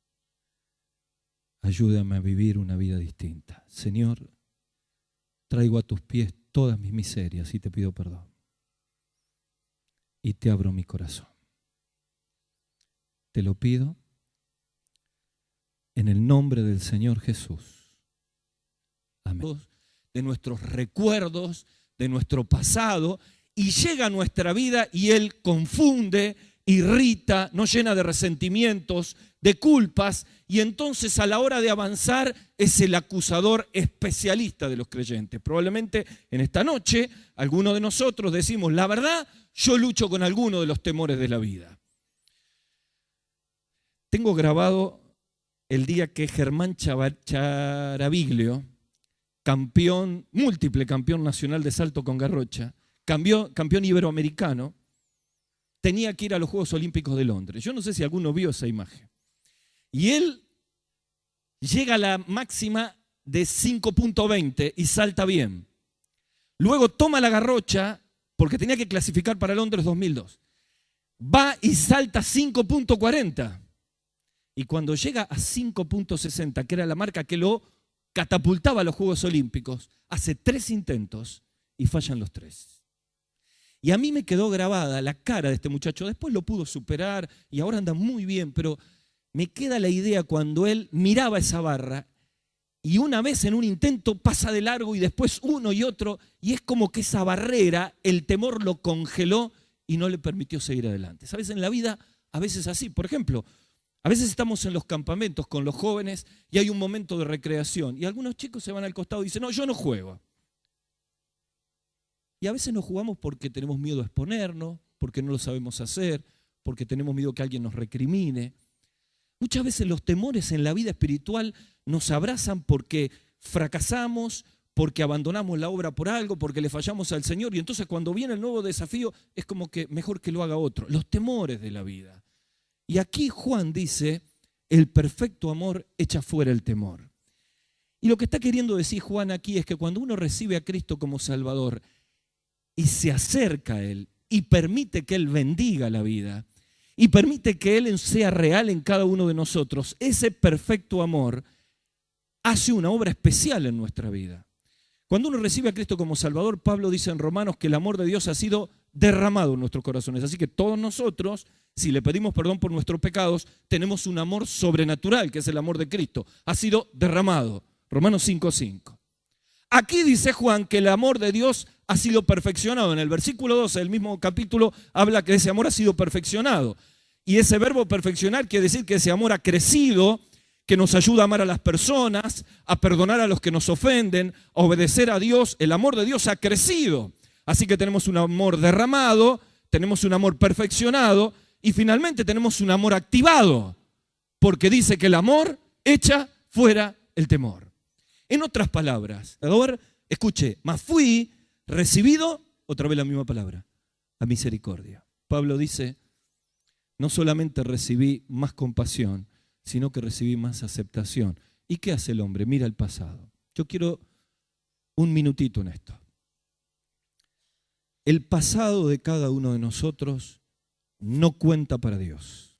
Ayúdame a vivir una vida distinta. Señor, traigo a tus pies todas mis miserias y te pido perdón. Y te abro mi corazón. Te lo pido en el nombre del Señor Jesús. Amén. De nuestros recuerdos, de nuestro pasado, y llega a nuestra vida y Él confunde, irrita, nos llena de resentimientos, de culpas, y entonces a la hora de avanzar es el acusador especialista de los creyentes. Probablemente en esta noche algunos de nosotros decimos, la verdad, yo lucho con alguno de los temores de la vida. Tengo grabado el día que Germán Charaviglio, múltiple campeón nacional de salto con garrocha, campeón iberoamericano, tenía que ir a los Juegos Olímpicos de Londres. Yo no sé si alguno vio esa imagen. Y él llega a la máxima de 5.20 y salta bien. Luego toma la garrocha, porque tenía que clasificar para Londres 2002. Va y salta 5.40. Y cuando llega a 5.60, que era la marca que lo catapultaba a los Juegos Olímpicos, hace 3 intentos y fallan los 3. Y a mí me quedó grabada la cara de este muchacho. Después lo pudo superar y ahora anda muy bien, pero me queda la idea cuando él miraba esa barra y una vez en un intento pasa de largo y después uno y otro, y es como que esa barrera, el temor lo congeló y no le permitió seguir adelante. ¿Sabes? En la vida a veces así. Por ejemplo, a veces estamos en los campamentos con los jóvenes y hay un momento de recreación y algunos chicos se van al costado y dicen, no, yo no juego. Y a veces no jugamos porque tenemos miedo a exponernos, porque no lo sabemos hacer, porque tenemos miedo que alguien nos recrimine. Muchas veces los temores en la vida espiritual nos abrazan porque fracasamos, porque abandonamos la obra por algo, porque le fallamos al Señor. Y entonces cuando viene el nuevo desafío es como que mejor que lo haga otro. Los temores de la vida. Y aquí Juan dice, el perfecto amor echa fuera el temor. Y lo que está queriendo decir Juan aquí es que cuando uno recibe a Cristo como Salvador y se acerca a Él y permite que Él bendiga la vida, y permite que Él sea real en cada uno de nosotros, ese perfecto amor hace una obra especial en nuestra vida. Cuando uno recibe a Cristo como Salvador, Pablo dice en Romanos que el amor de Dios ha sido derramado en nuestros corazones. Así que todos nosotros, si le pedimos perdón por nuestros pecados, tenemos un amor sobrenatural, que es el amor de Cristo. Ha sido derramado. Romanos 5:5. Aquí dice Juan que el amor de Dios ha sido perfeccionado. En el versículo 12 del mismo capítulo habla que ese amor ha sido perfeccionado. Y ese verbo perfeccionar quiere decir que ese amor ha crecido, que nos ayuda a amar a las personas, a perdonar a los que nos ofenden, a obedecer a Dios. El amor de Dios ha crecido. Así que tenemos un amor derramado, tenemos un amor perfeccionado y finalmente tenemos un amor activado. Porque dice que el amor echa fuera el temor. En otras palabras, ahora escuche, mas fui recibido, otra vez la misma palabra, a misericordia. Pablo dice, no solamente recibí más compasión, sino que recibí más aceptación. ¿Y qué hace el hombre? Mira el pasado. Yo quiero un minutito en esto. El pasado de cada uno de nosotros no cuenta para Dios.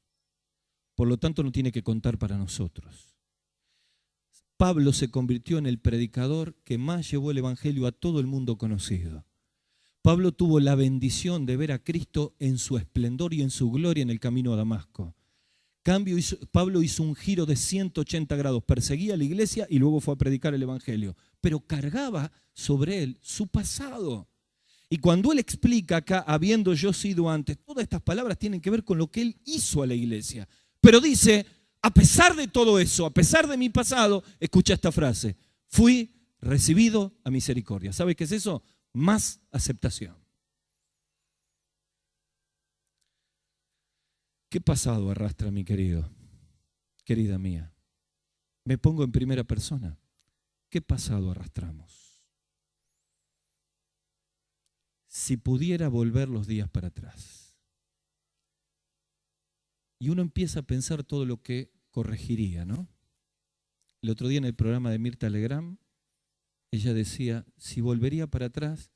Por lo tanto, no tiene que contar para nosotros. Pablo se convirtió en el predicador que más llevó el evangelio a todo el mundo conocido. Pablo tuvo la bendición de ver a Cristo en su esplendor y en su gloria en el camino a Damasco. Pablo hizo un giro de 180 grados, perseguía a la iglesia y luego fue a predicar el evangelio, pero cargaba sobre él su pasado. Y cuando él explica acá, habiendo yo sido antes, todas estas palabras tienen que ver con lo que él hizo a la iglesia. Pero dice, a pesar de todo eso, a pesar de mi pasado, escucha esta frase, fui recibido a misericordia. ¿Sabe qué es eso? Más aceptación. ¿Qué pasado arrastra mi querido, querida mía? Me pongo en primera persona. ¿Qué pasado arrastramos? Si pudiera volver los días para atrás. Y uno empieza a pensar todo lo que corregiría, ¿no? El otro día en el programa de Mirta Legrand, ella decía, si volvería para atrás,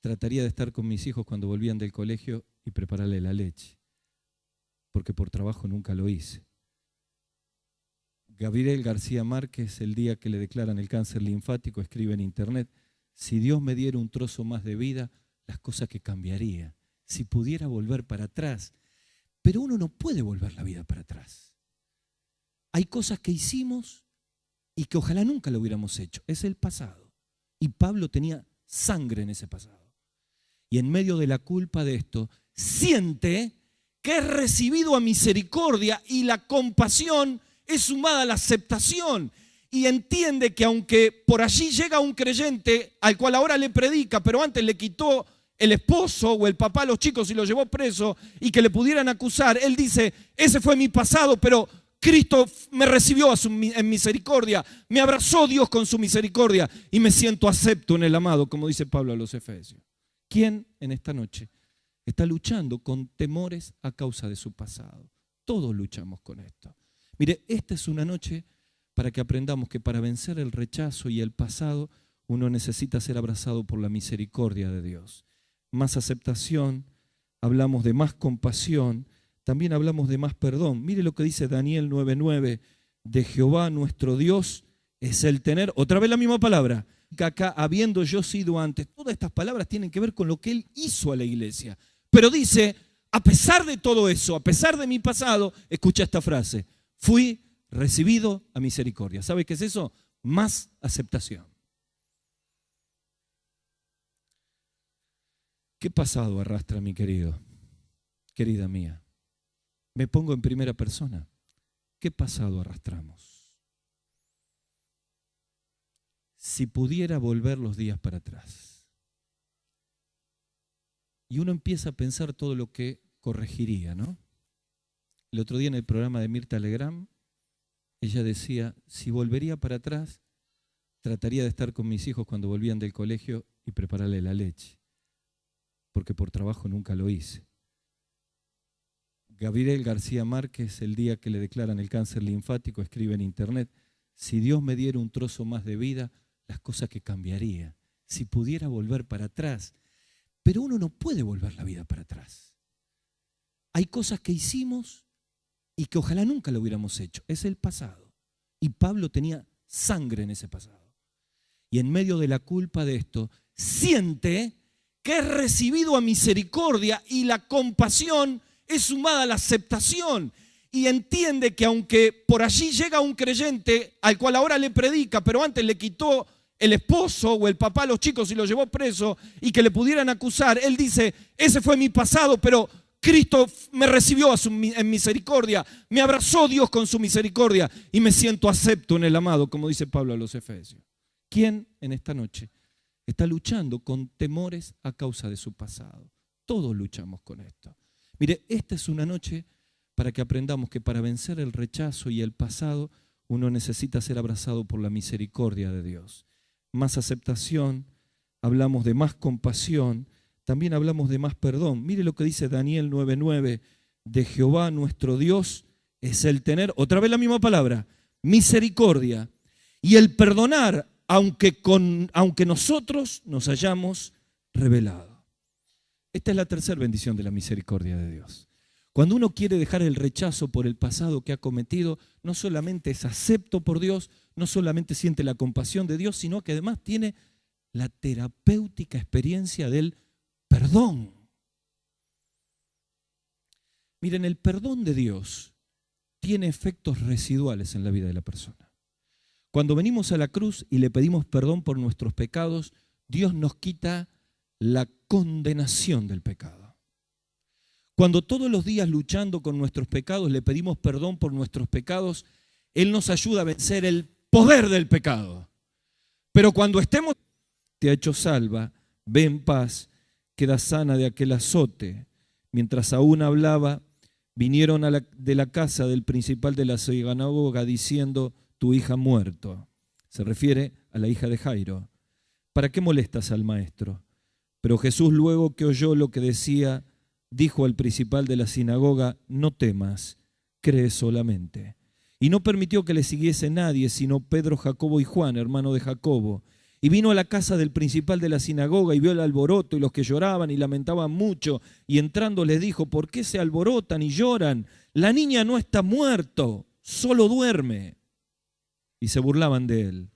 trataría de estar con mis hijos cuando volvían del colegio y prepararle la leche, porque por trabajo nunca lo hice. Gabriel García Márquez, el día que le declaran el cáncer linfático, escribe en internet, si Dios me diera un trozo más de vida, las cosas que cambiaría, si pudiera volver para atrás. Pero uno no puede volver la vida para atrás. Hay cosas que hicimos y que ojalá nunca lo hubiéramos hecho. Es el pasado. Y Pablo tenía sangre en ese pasado. Y en medio de la culpa de esto, siente que es recibido a misericordia y la compasión es sumada a la aceptación. Y entiende que aunque por allí llega un creyente al cual ahora le predica, pero antes le quitó el esposo o el papá a los chicos y los llevó preso y que le pudieran acusar, él dice, ese fue mi pasado, pero Cristo me recibió en misericordia, me abrazó Dios con su misericordia y me siento acepto en el amado, como dice Pablo a los Efesios. ¿Quién en esta noche está luchando con temores a causa de su pasado. Todos luchamos con esto. Mire, esta es una noche para que aprendamos que para vencer el rechazo y el pasado, uno necesita ser abrazado por la misericordia de Dios. Más aceptación, hablamos de más compasión, también hablamos de más perdón. Mire lo que dice Daniel 9:9, de Jehová nuestro Dios es el tener, otra vez la misma palabra, que acá habiendo yo sido antes, todas estas palabras tienen que ver con lo que Él hizo a la iglesia. Pero dice, a pesar de todo eso, a pesar de mi pasado, escucha esta frase, fui recibido a misericordia. ¿Sabe qué es eso? Más aceptación. ¿Qué pasado arrastra mi querido? Querida mía, me pongo en primera persona. ¿Qué pasado arrastramos? Si pudiera volver los días para atrás. Y uno empieza a pensar todo lo que corregiría, ¿no? El otro día en el programa de Mirta Legrand, ella decía, si volvería para atrás, trataría de estar con mis hijos cuando volvían del colegio y prepararle la leche, porque por trabajo nunca lo hice. Gabriel García Márquez, el día que le declaran el cáncer linfático, escribe en internet, si Dios me diera un trozo más de vida, las cosas que cambiaría, si pudiera volver para atrás. Pero uno no puede volver la vida para atrás. Hay cosas que hicimos y que ojalá nunca lo hubiéramos hecho. Es el pasado. Y Pablo tenía sangre en ese pasado. Y en medio de la culpa de esto, siente que es recibido a misericordia y la compasión es sumada a la aceptación. Y entiende que aunque por allí llega un creyente al cual ahora le predica, pero antes le quitó el esposo o el papá a los chicos y lo llevó preso y que le pudieran acusar, él dice, ese fue mi pasado, pero Cristo me recibió en misericordia, me abrazó Dios con su misericordia y me siento acepto en el amado, como dice Pablo a los Efesios. ¿Quién en esta noche está luchando con temores a causa de su pasado? Todos luchamos con esto. Mire, esta es una noche para que aprendamos que para vencer el rechazo y el pasado, uno necesita ser abrazado por la misericordia de Dios. Más aceptación, hablamos de más compasión, también hablamos de más perdón. Mire lo que dice Daniel 9:9, de Jehová nuestro Dios es el tener, otra vez la misma palabra, misericordia y el perdonar, aunque nosotros nos hayamos rebelado. Esta es la tercera bendición de la misericordia de Dios. Cuando uno quiere dejar el rechazo por el pasado que ha cometido, no solamente es acepto por Dios, no solamente siente la compasión de Dios, sino que además tiene la terapéutica experiencia del perdón. Miren, el perdón de Dios tiene efectos residuales en la vida de la persona. Cuando venimos a la cruz y le pedimos perdón por nuestros pecados, Dios nos quita la condenación del pecado. Cuando todos los días luchando con nuestros pecados le pedimos perdón por nuestros pecados, Él nos ayuda a vencer el poder del pecado. Pero cuando estemos, te ha hecho salva, ve en paz, queda sana de aquel azote. Mientras aún hablaba, vinieron de la casa del principal de la sinagoga diciendo, tu hija ha muerto. Se refiere a la hija de Jairo. ¿Para qué molestas al maestro? Pero Jesús, luego que oyó lo que decía, dijo al principal de la sinagoga, no temas, cree solamente. Y no permitió que le siguiese nadie, sino Pedro, Jacobo y Juan, hermano de Jacobo. Y vino a la casa del principal de la sinagoga y vio el alboroto y los que lloraban y lamentaban mucho. Y entrando les dijo, ¿por qué se alborotan y lloran? La niña no está muerto, solo duerme. Y se burlaban de él.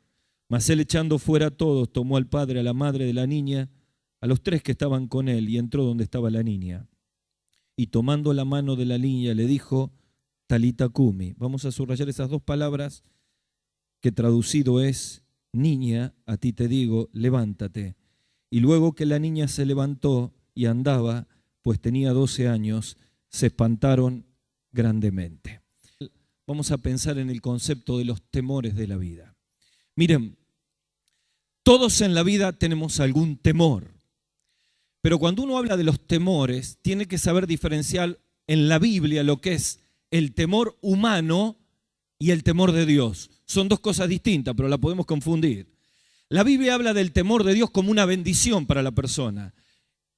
Mas él, echando fuera a todos, tomó al padre, a la madre de la niña, a los tres que estaban con él, y entró donde estaba la niña. Y tomando la mano de la niña le dijo, Talita Cumi. Vamos a subrayar esas dos palabras que traducido es, niña, a ti te digo, levántate. Y luego que la niña se levantó y andaba, pues tenía 12 años, se espantaron grandemente. Vamos a pensar en el concepto de los temores de la vida. Miren, todos en la vida tenemos algún temor. Pero cuando uno habla de los temores, tiene que saber diferenciar en la Biblia lo que es el temor humano y el temor de Dios. Son dos cosas distintas, pero la podemos confundir. La Biblia habla del temor de Dios como una bendición para la persona.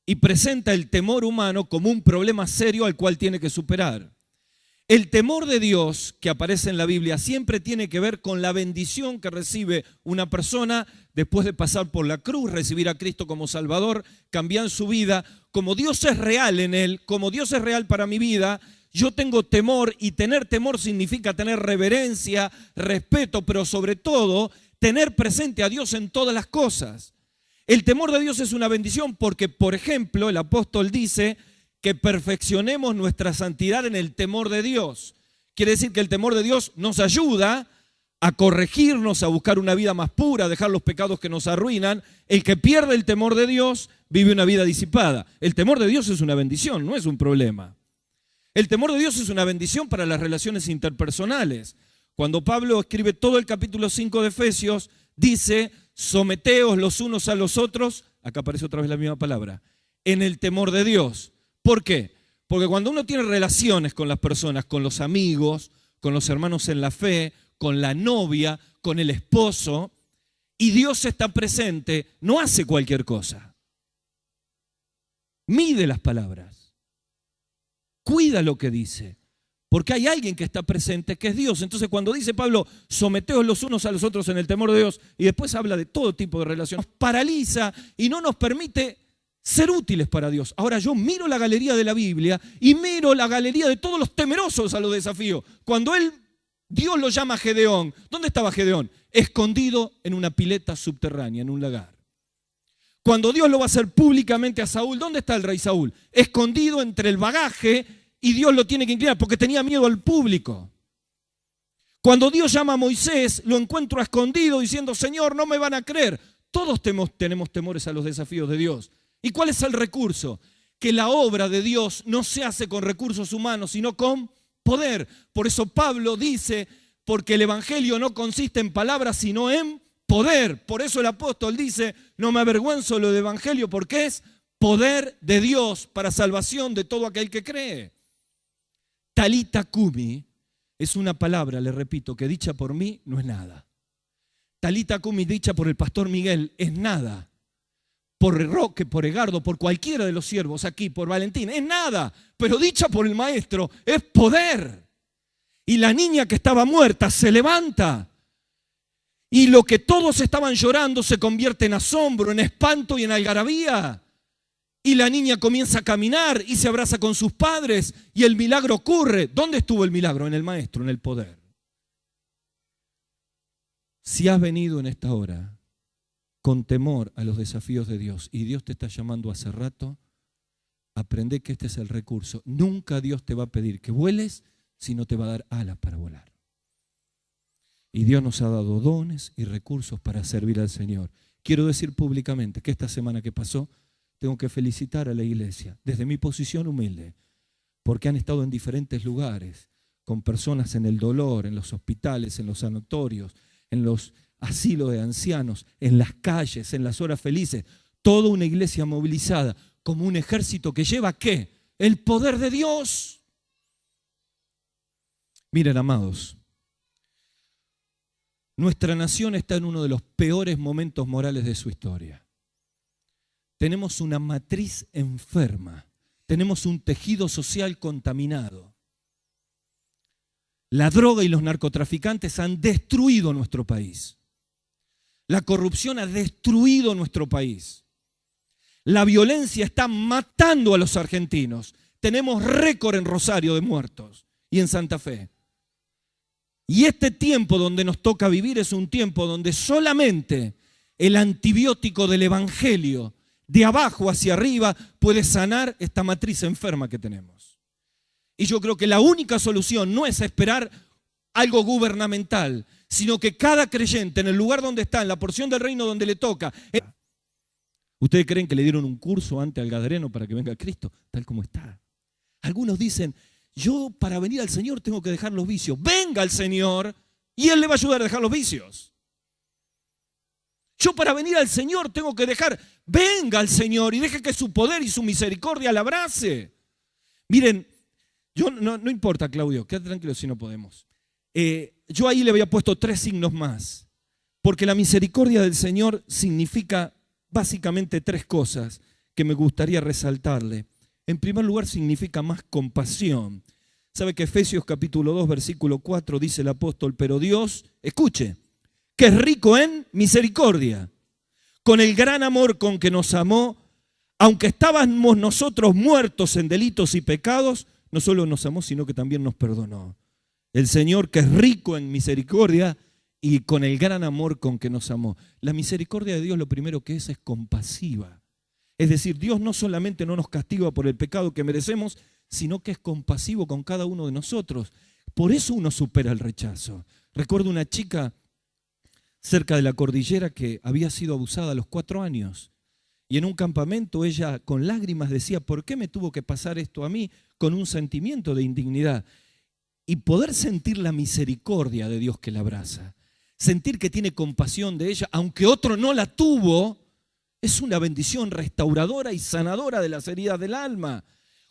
y presenta el temor humano como un problema serio al cual tiene que superar. El temor de Dios que aparece en la Biblia siempre tiene que ver con la bendición que recibe una persona después de pasar por la cruz, recibir a Cristo como Salvador, cambiar su vida. Como Dios es real en él, como Dios es real para mi vida, yo tengo temor, y tener temor significa tener reverencia, respeto, pero sobre todo tener presente a Dios en todas las cosas. El temor de Dios es una bendición porque, por ejemplo, el apóstol dice que perfeccionemos nuestra santidad en el temor de Dios. Quiere decir que el temor de Dios nos ayuda a corregirnos, a buscar una vida más pura, a dejar los pecados que nos arruinan. El que pierde el temor de Dios vive una vida disipada. El temor de Dios es una bendición, no es un problema. El temor de Dios es una bendición para las relaciones interpersonales. Cuando Pablo escribe todo el capítulo 5 de Efesios, dice: someteos los unos a los otros, acá aparece otra vez la misma palabra, en el temor de Dios. ¿Por qué? Porque cuando uno tiene relaciones con las personas, con los amigos, con los hermanos en la fe, con la novia, con el esposo, y Dios está presente, no hace cualquier cosa. Mide las palabras. Cuida lo que dice. Porque hay alguien que está presente, que es Dios. Entonces cuando dice Pablo, someteos los unos a los otros en el temor de Dios, y después habla de todo tipo de relaciones, nos paraliza y no nos permite ser útiles para Dios. Ahora yo miro la galería de la Biblia y miro la galería de todos los temerosos a los desafíos. Cuando Dios lo llama a Gedeón, ¿dónde estaba Gedeón? Escondido en una pileta subterránea, en un lagar. Cuando Dios lo va a hacer públicamente a Saúl, ¿dónde está el rey Saúl? Escondido entre el bagaje, y Dios lo tiene que inclinar porque tenía miedo al público. Cuando Dios llama a Moisés, lo encuentro escondido diciendo: Señor, no me van a creer. Todos tenemos temores a los desafíos de Dios. ¿Y cuál es el recurso? Que la obra de Dios no se hace con recursos humanos, sino con poder. Por eso Pablo dice: porque el evangelio no consiste en palabras, sino en poder. Por eso el apóstol dice: no me avergüenzo lo del evangelio, porque es poder de Dios para salvación de todo aquel que cree. Talita Kumi es una palabra, le repito, que dicha por mí no es nada. Talita Kumi dicha por el pastor Miguel es nada. Por Roque, por Egardo, por cualquiera de los siervos aquí, por Valentín, es nada. Pero dicha por el maestro es poder. Y la niña que estaba muerta se levanta. Y lo que todos estaban llorando se convierte en asombro, en espanto y en algarabía. Y la niña comienza a caminar y se abraza con sus padres y el milagro ocurre. ¿Dónde estuvo el milagro? En el maestro, en el poder. Si has venido en esta hora con temor a los desafíos de Dios y Dios te está llamando hace rato, aprende que este es el recurso. Nunca Dios te va a pedir que vueles, sino te va a dar alas para volar. Y Dios nos ha dado dones y recursos para servir al Señor. Quiero decir públicamente que esta semana que pasó, tengo que felicitar a la iglesia, desde mi posición humilde, porque han estado en diferentes lugares, con personas en el dolor, en los hospitales, en los sanatorios, en los asilos de ancianos, en las calles, en las horas felices, toda una iglesia movilizada, como un ejército que lleva ¿qué? El poder de Dios. Miren, amados, nuestra nación está en uno de los peores momentos morales de su historia. Tenemos una matriz enferma, tenemos un tejido social contaminado. La droga y los narcotraficantes han destruido nuestro país. La corrupción ha destruido nuestro país. La violencia está matando a los argentinos. Tenemos récord en Rosario de muertos y en Santa Fe. Y este tiempo donde nos toca vivir es un tiempo donde solamente el antibiótico del evangelio, de abajo hacia arriba, puede sanar esta matriz enferma que tenemos. Y yo creo que la única solución no es esperar algo gubernamental, sino que cada creyente en el lugar donde está, en la porción del reino donde le toca. ¿Ustedes creen que le dieron un curso antes al gadareno para que venga a Cristo? Tal como está. Algunos dicen: yo para venir al Señor tengo que dejar los vicios. Venga al Señor y Él le va a ayudar a dejar los vicios. Yo para venir al Señor tengo que dejar. Venga al Señor y deje que su poder y su misericordia la abrace. Miren, yo no importa, Claudio, quédate tranquilo si no podemos. Yo ahí le había puesto 3 signos más, porque la misericordia del Señor significa básicamente 3 cosas que me gustaría resaltarle. En primer lugar, significa más compasión. ¿Sabe que Efesios capítulo 2, versículo 4 dice el apóstol? Pero Dios, escuche, que es rico en misericordia, con el gran amor con que nos amó, aunque estábamos nosotros muertos en delitos y pecados, no solo nos amó, sino que también nos perdonó. El Señor, que es rico en misericordia y con el gran amor con que nos amó. La misericordia de Dios lo primero que es compasiva. Es decir, Dios no solamente no nos castiga por el pecado que merecemos, sino que es compasivo con cada uno de nosotros. Por eso uno supera el rechazo. Recuerdo una chica cerca de la cordillera que había sido abusada a los 4 años. Y en un campamento ella con lágrimas decía, ¿por qué me tuvo que pasar esto a mí? Con un sentimiento de indignidad. Y poder sentir la misericordia de Dios que la abraza, sentir que tiene compasión de ella, aunque otro no la tuvo, es una bendición restauradora y sanadora de las heridas del alma.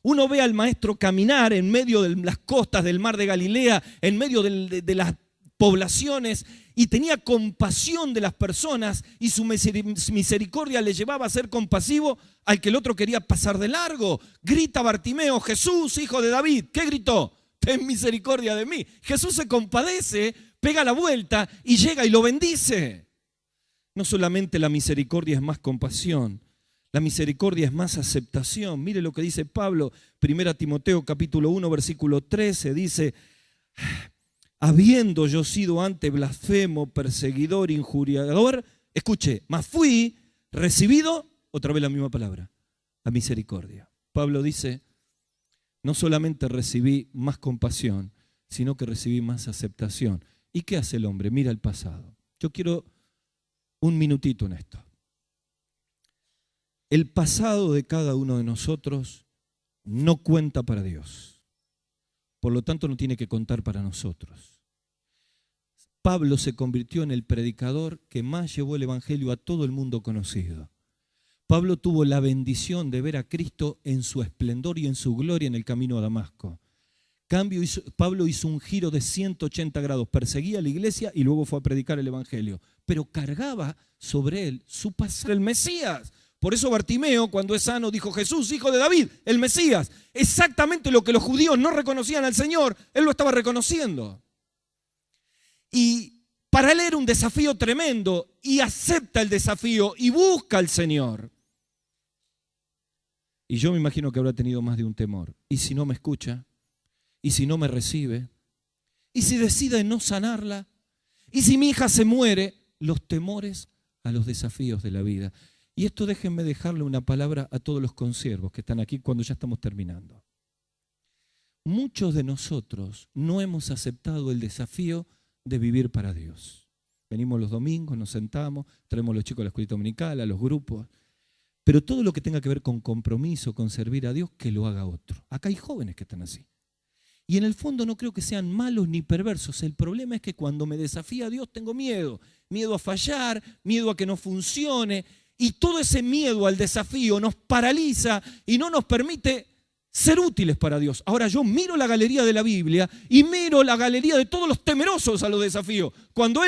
Uno ve al maestro caminar en medio de las costas del mar de Galilea, en medio de las poblaciones, y tenía compasión de las personas, y su misericordia le llevaba a ser compasivo al que el otro quería pasar de largo. Grita Bartimeo, Jesús, hijo de David. ¿Qué gritó? Ten misericordia de mí. Jesús se compadece, pega la vuelta y llega y lo bendice. No solamente la misericordia es más compasión, la misericordia es más aceptación. Mire lo que dice Pablo, 1 Timoteo capítulo 1, versículo 13, dice, habiendo yo sido antes blasfemo, perseguidor, injuriador, escuche, mas fui recibido, otra vez la misma palabra, la misericordia. Pablo dice, no solamente recibí más compasión, sino que recibí más aceptación. ¿Y qué hace el hombre? Mira el pasado. Yo quiero un minutito en esto. El pasado de cada uno de nosotros no cuenta para Dios. Por lo tanto, no tiene que contar para nosotros. Pablo se convirtió en el predicador que más llevó el evangelio a todo el mundo conocido. Pablo tuvo la bendición de ver a Cristo en su esplendor y en su gloria en el camino a Damasco. Pablo hizo un giro de 180 grados, perseguía a la iglesia y luego fue a predicar el evangelio. Pero cargaba sobre él su pasado, el Mesías. Por eso Bartimeo, cuando es sano, dijo, Jesús, hijo de David, el Mesías. Exactamente lo que los judíos no reconocían al Señor, él lo estaba reconociendo. Y para él era un desafío tremendo, y acepta el desafío y busca al Señor. Y yo me imagino que habrá tenido más de un temor. ¿Y si no me escucha? ¿Y si no me recibe? ¿Y si decide no sanarla? ¿Y si mi hija se muere? Los temores a los desafíos de la vida. Y esto déjenme dejarle una palabra a todos los consiervos que están aquí cuando ya estamos terminando. Muchos de nosotros no hemos aceptado el desafío de vivir para Dios. Venimos los domingos, nos sentamos, traemos a los chicos a la escuela dominical, a los grupos. Pero todo lo que tenga que ver con compromiso, con servir a Dios, que lo haga otro. Acá hay jóvenes que están así. Y en el fondo no creo que sean malos ni perversos. El problema es que cuando me desafía a Dios tengo miedo. Miedo a fallar, miedo a que no funcione. Y todo ese miedo al desafío nos paraliza y no nos permite ser útiles para Dios. Ahora yo miro la galería de la Biblia y miro la galería de todos los temerosos a los desafíos. Cuando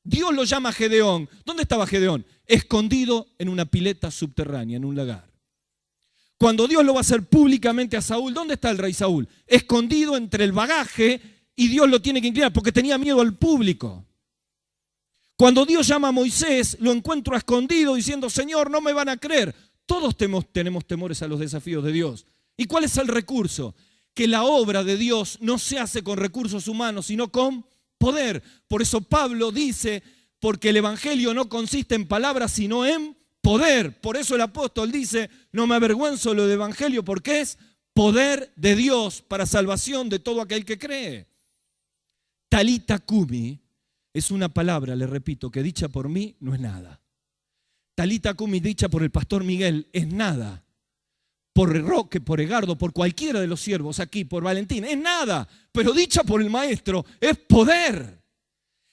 Dios lo llama a Gedeón, ¿dónde estaba Gedeón? Escondido en una pileta subterránea, en un lagar. Cuando Dios lo va a hacer públicamente a Saúl, ¿dónde está el rey Saúl? Escondido entre el bagaje y Dios lo tiene que inclinar porque tenía miedo al público. Cuando Dios llama a Moisés, lo encuentro escondido diciendo, Señor, no me van a creer. Todos tenemos temores a los desafíos de Dios. ¿Y cuál es el recurso? Que la obra de Dios no se hace con recursos humanos, sino con poder. Por eso Pablo dice, porque el evangelio no consiste en palabras, sino en poder. Por eso el apóstol dice, no me avergüenzo lo del evangelio, porque es poder de Dios para salvación de todo aquel que cree. Talita Kumi es una palabra, le repito, que dicha por mí no es nada. Talita Kumi dicha por el pastor Miguel es nada. Por Roque, por Egardo, por cualquiera de los siervos aquí, por Valentín, es nada. Pero dicha por el maestro es poder.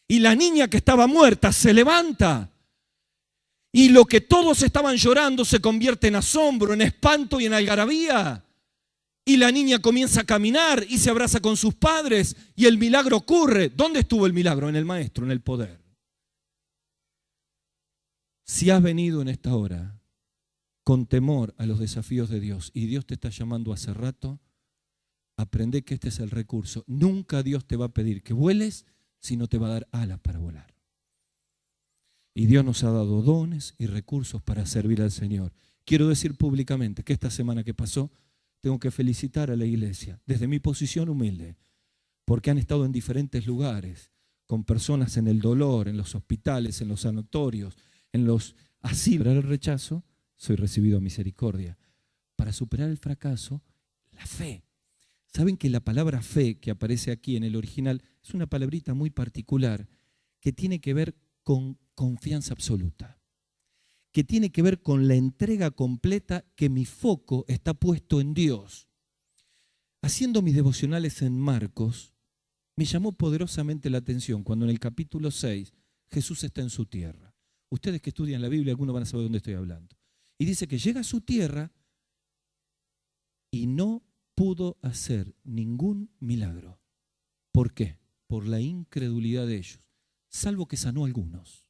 Y la niña que estaba muerta se levanta. Y lo que todos estaban llorando se convierte en asombro, en espanto y en algarabía. Y la niña comienza a caminar y se abraza con sus padres y el milagro ocurre. ¿Dónde estuvo el milagro? En el maestro, en el poder. Si has venido en esta hora con temor a los desafíos de Dios, y Dios te está llamando hace rato, aprende que este es el recurso. Nunca Dios te va a pedir que vueles, sino te va a dar alas para volar. Y Dios nos ha dado dones y recursos para servir al Señor. Quiero decir públicamente que esta semana que pasó, tengo que felicitar a la iglesia, desde mi posición humilde, porque han estado en diferentes lugares, con personas en el dolor, en los hospitales, en los sanatorios, en los asilos. Para el rechazo, soy recibido a misericordia. Para superar el fracaso, la fe. ¿Saben que la palabra fe que aparece aquí en el original es una palabrita muy particular que tiene que ver con confianza absoluta? Que tiene que ver con la entrega completa, que mi foco está puesto en Dios. Haciendo mis devocionales en Marcos, me llamó poderosamente la atención cuando en el capítulo 6 Jesús está en su tierra. Ustedes que estudian la Biblia, algunos van a saber de dónde estoy hablando. Y dice que llega a su tierra y no pudo hacer ningún milagro. ¿Por qué? Por la incredulidad de ellos, salvo que sanó a algunos.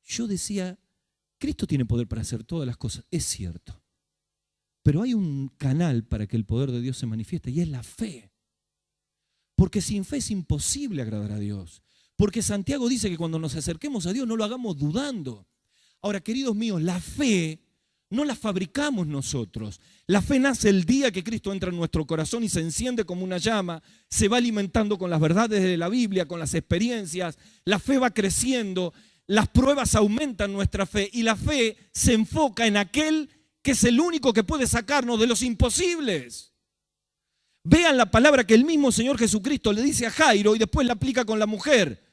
Yo decía, Cristo tiene poder para hacer todas las cosas, es cierto. Pero hay un canal para que el poder de Dios se manifieste y es la fe. Porque sin fe es imposible agradar a Dios. Porque Santiago dice que cuando nos acerquemos a Dios no lo hagamos dudando. Ahora, queridos míos, la fe no la fabricamos nosotros. La fe nace el día que Cristo entra en nuestro corazón y se enciende como una llama, se va alimentando con las verdades de la Biblia, con las experiencias. La fe va creciendo, las pruebas aumentan nuestra fe y la fe se enfoca en aquel que es el único que puede sacarnos de los imposibles. Vean la palabra que el mismo Señor Jesucristo le dice a Jairo y después la aplica con la mujer.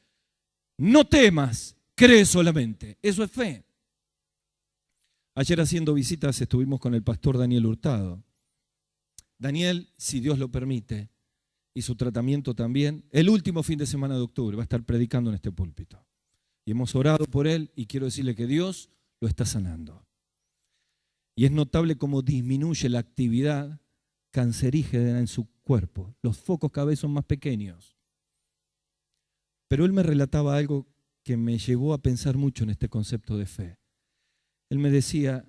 No temas, cree solamente. Eso es fe. Ayer haciendo visitas estuvimos con el pastor Daniel Hurtado. Daniel, si Dios lo permite, y su tratamiento también, el último fin de semana de octubre va a estar predicando en este púlpito. Y hemos orado por él y quiero decirle que Dios lo está sanando. Y es notable cómo disminuye la actividad cancerígena en su cuerpo. Los focos cada vez son más pequeños. Pero él me relataba algo que me llevó a pensar mucho en este concepto de fe. Él me decía,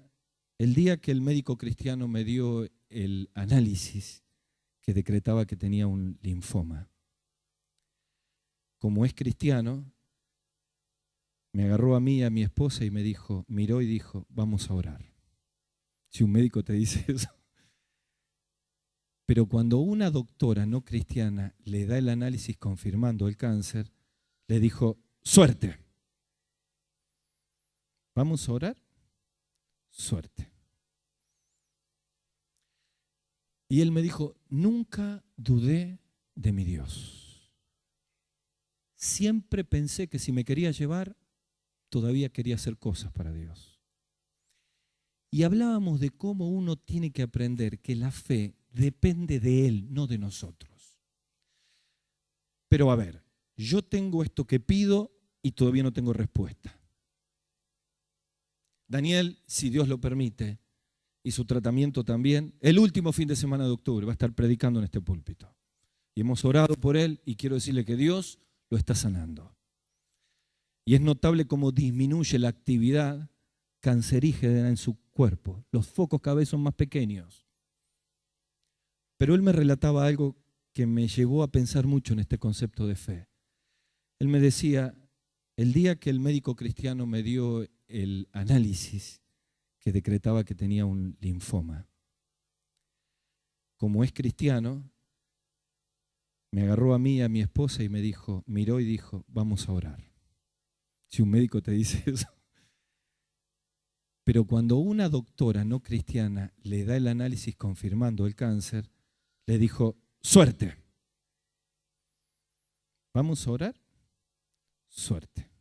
el día que el médico cristiano me dio el análisis que decretaba que tenía un linfoma, como es cristiano, me agarró a mí y a mi esposa y me dijo, miró y dijo, vamos a orar. Si un médico te dice eso. Pero cuando una doctora no cristiana le da el análisis confirmando el cáncer, le dijo, suerte. ¿Vamos a orar? Suerte. Y él me dijo, nunca dudé de mi Dios. Siempre pensé que si me quería llevar, todavía quería hacer cosas para Dios. Y hablábamos de cómo uno tiene que aprender que la fe depende de Él, no de nosotros. Pero a ver, yo tengo esto que pido y todavía no tengo respuesta. Daniel, si Dios lo permite, y su tratamiento también, el último fin de semana de octubre va a estar predicando en este púlpito. Y hemos orado por él y quiero decirle que Dios lo está sanando. Y es notable cómo disminuye la actividad cancerígena en su cuerpo. Los focos cada vez son más pequeños. Pero él me relataba algo que me llevó a pensar mucho en este concepto de fe. Él me decía, el día que el médico cristiano me dio el análisis que decretaba que tenía un linfoma, como es cristiano, me agarró a mí y a mi esposa y me dijo, miró y dijo, vamos a orar. Si un médico te dice eso. Pero cuando una doctora no cristiana le da el análisis confirmando el cáncer, le dijo, suerte. ¿Vamos a orar? Suerte.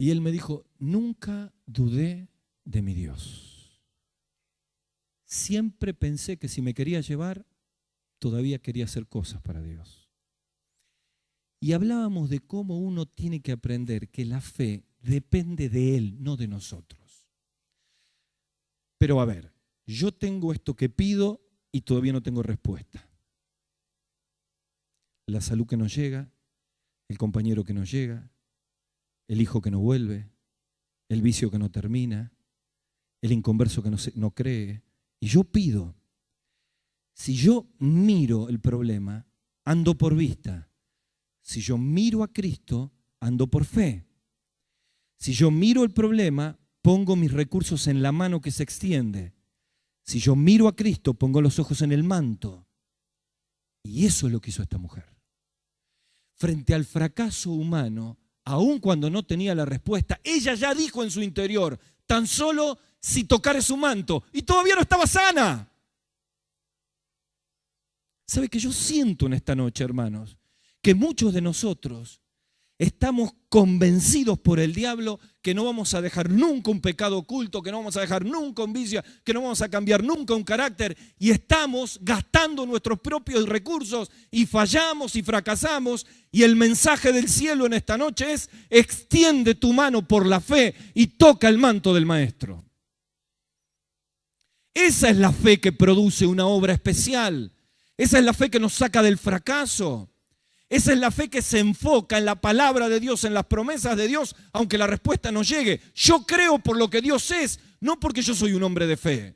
Y él me dijo, nunca dudé de mi Dios. Siempre pensé que si me quería llevar, todavía quería hacer cosas para Dios. Y hablábamos de cómo uno tiene que aprender que la fe depende de Él, no de nosotros. Pero a ver, yo tengo esto que pido y todavía no tengo respuesta. La salud que nos llega, el compañero que nos llega, el hijo que no vuelve, el vicio que no termina, el inconverso que no cree. Y yo pido, si yo miro el problema, ando por vista. Si yo miro a Cristo, ando por fe. Si yo miro el problema, pongo mis recursos en la mano que se extiende. Si yo miro a Cristo, pongo los ojos en el manto. Y eso es lo que hizo esta mujer. Frente al fracaso humano, aun cuando no tenía la respuesta, ella ya dijo en su interior, tan solo si tocare su manto, y todavía no estaba sana. ¿Sabe que yo siento en esta noche, hermanos, que muchos de nosotros estamos convencidos por el diablo que no vamos a dejar nunca un pecado oculto, que no vamos a dejar nunca un vicio, que no vamos a cambiar nunca un carácter, y estamos gastando nuestros propios recursos y fallamos y fracasamos, y el mensaje del cielo en esta noche es: extiende tu mano por la fe y toca el manto del Maestro. Esa es la fe que produce una obra especial. Esa es la fe que nos saca del fracaso. Esa es la fe que se enfoca en la palabra de Dios, en las promesas de Dios, aunque la respuesta no llegue. Yo creo por lo que Dios es, no porque yo soy un hombre de fe.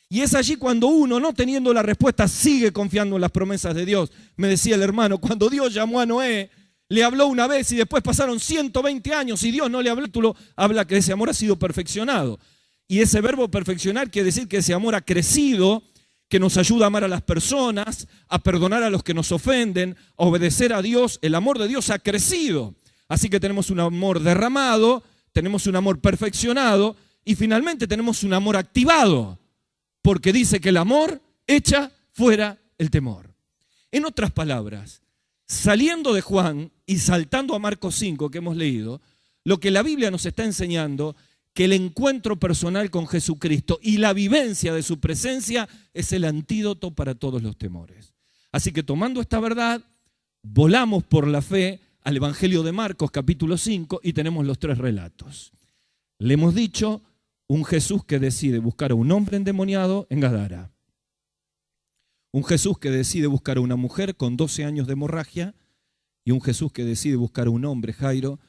Y es allí cuando uno, no teniendo la respuesta, sigue confiando en las promesas de Dios. Me decía el hermano, cuando Dios llamó a Noé, le habló una vez y después pasaron 120 años y Dios no le habló, tú lo habla que ese amor ha sido perfeccionado. Y ese verbo perfeccionar quiere decir que ese amor ha crecido, que nos ayuda a amar a las personas, a perdonar a los que nos ofenden, a obedecer a Dios. El amor de Dios ha crecido. Así que tenemos un amor derramado, tenemos un amor perfeccionado y finalmente tenemos un amor activado, porque dice que el amor echa fuera el temor. En otras palabras, saliendo de Juan y saltando a Marcos 5 que hemos leído, lo que la Biblia nos está enseñando, que el encuentro personal con Jesucristo y la vivencia de su presencia es el antídoto para todos los temores. Así que tomando esta verdad, volamos por la fe al Evangelio de Marcos capítulo 5 y tenemos los tres relatos. Le hemos dicho un Jesús que decide buscar a un hombre endemoniado en Gadara. Un Jesús que decide buscar a una mujer con 12 años de hemorragia y un Jesús que decide buscar a un hombre, Jairo,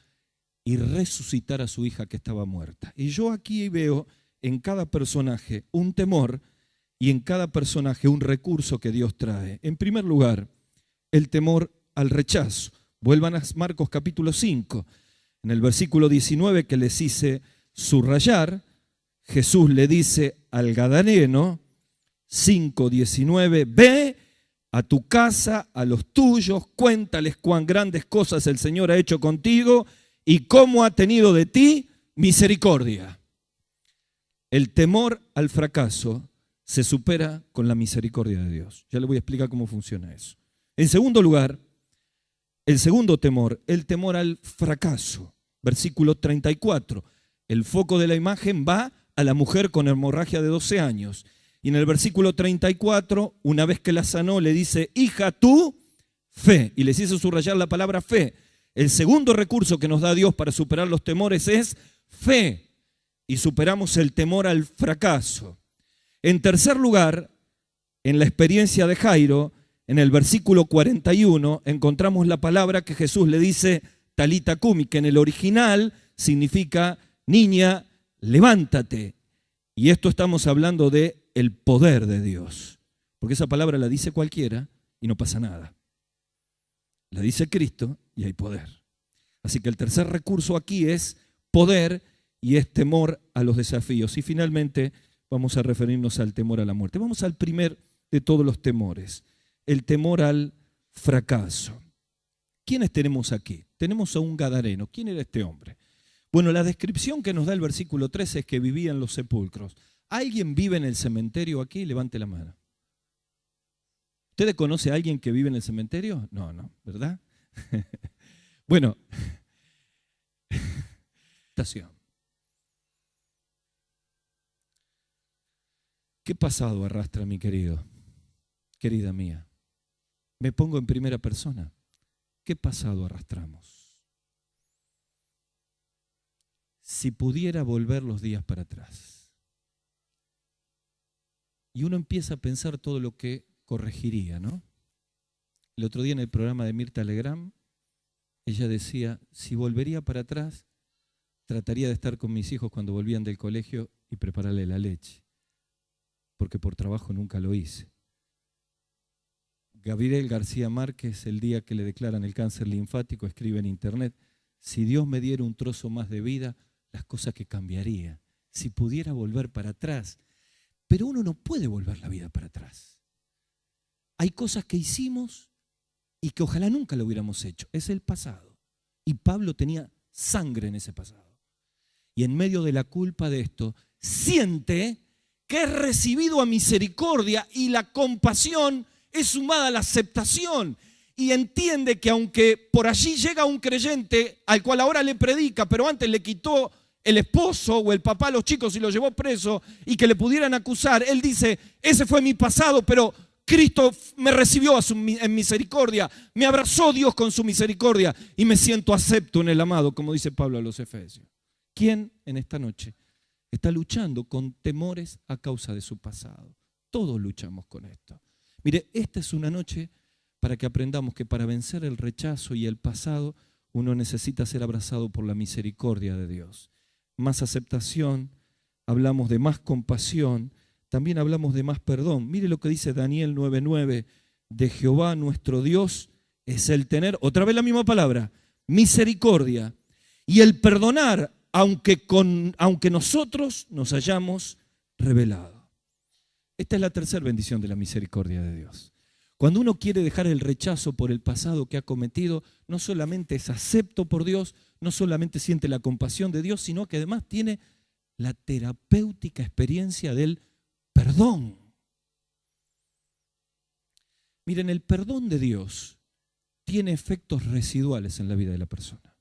y resucitar a su hija que estaba muerta. Y yo aquí veo en cada personaje un temor y en cada personaje un recurso que Dios trae. En primer lugar, el temor al rechazo. Vuelvan a Marcos capítulo 5. En el versículo 19 que les hice subrayar, Jesús le dice al gadareno, 5:19, ve a tu casa, a los tuyos, cuéntales cuán grandes cosas el Señor ha hecho contigo y cómo ha tenido de ti misericordia. El temor al fracaso se supera con la misericordia de Dios. Ya le voy a explicar cómo funciona eso. En segundo lugar, el segundo temor, el temor al fracaso. Versículo 34. El foco de la imagen va a la mujer con hemorragia de 12 años. Y en el versículo 34, una vez que la sanó, le dice, hija, tu fe. Y les hizo subrayar la palabra fe. El segundo recurso que nos da Dios para superar los temores es fe. Y superamos el temor al fracaso. En tercer lugar, en la experiencia de Jairo, en el versículo 41, encontramos la palabra que Jesús le dice, Talita Cumi, que en el original significa, niña, levántate. Y esto estamos hablando de el poder de Dios. Porque esa palabra la dice cualquiera y no pasa nada. La dice Cristo y hay poder. Así que el tercer recurso aquí es poder y es temor a los desafíos. Y finalmente vamos a referirnos al temor a la muerte. Vamos al primer de todos los temores, el temor al fracaso. ¿Quiénes tenemos aquí? Tenemos a un gadareno. ¿Quién era este hombre? Bueno, la descripción que nos da el versículo 13 es que vivía en los sepulcros. ¿Alguien vive en el cementerio aquí? Levante la mano. ¿Usted conoce a alguien que vive en el cementerio? No, ¿verdad? Bueno, ¿qué pasado arrastra mi querido? Querida mía, me pongo en primera persona. ¿Qué pasado arrastramos? Si pudiera volver los días para atrás. Y uno empieza a pensar todo lo que corregiría, ¿no? El otro día en el programa de Mirta Legrand, ella decía, si volvería para atrás, trataría de estar con mis hijos cuando volvían del colegio y prepararle la leche, porque por trabajo nunca lo hice. Gabriel García Márquez, el día que le declaran el cáncer linfático, escribe en internet: si Dios me diera un trozo más de vida, las cosas que cambiaría, si pudiera volver para atrás. Pero uno no puede volver la vida para atrás. Hay cosas que hicimos y que ojalá nunca lo hubiéramos hecho. Es el pasado. Y Pablo tenía sangre en ese pasado. Y en medio de la culpa de esto, siente que es recibido a misericordia, y la compasión es sumada a la aceptación. Y entiende que aunque por allí llega un creyente al cual ahora le predica, pero antes le quitó el esposo o el papá a los chicos y lo llevó preso y que le pudieran acusar, él dice: ese fue mi pasado, pero Cristo me recibió en misericordia, me abrazó Dios con su misericordia y me siento acepto en el amado, como dice Pablo a los Efesios. ¿Quién en esta noche está luchando con temores a causa de su pasado? Todos luchamos con esto. Mire, esta es una noche para que aprendamos que para vencer el rechazo y el pasado, uno necesita ser abrazado por la misericordia de Dios. Más aceptación, hablamos de más compasión, también hablamos de más perdón. Mire lo que dice Daniel 9:9, de Jehová nuestro Dios es el tener, otra vez la misma palabra, misericordia, y el perdonar, aunque nosotros nos hayamos rebelado. Esta es la tercera bendición de la misericordia de Dios. Cuando uno quiere dejar el rechazo por el pasado que ha cometido, no solamente es acepto por Dios, no solamente siente la compasión de Dios, sino que además tiene la terapéutica experiencia del perdón. Miren, el perdón de Dios tiene efectos residuales en la vida de la persona.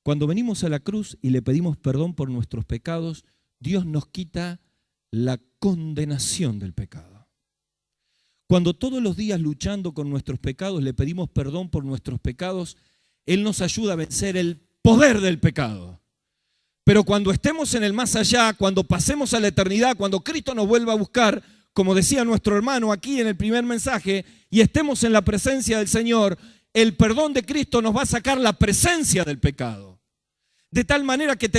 Cuando venimos a la cruz y le pedimos perdón por nuestros pecados, Dios nos quita la condenación del pecado. Cuando todos los días luchando con nuestros pecados le pedimos perdón por nuestros pecados, Él nos ayuda a vencer el poder del pecado. Pero cuando estemos en el más allá, cuando pasemos a la eternidad, cuando Cristo nos vuelva a buscar, como decía nuestro hermano aquí en el primer mensaje, y estemos en la presencia del Señor, el perdón de Cristo nos va a sacar la presencia del pecado. De tal manera que tenemos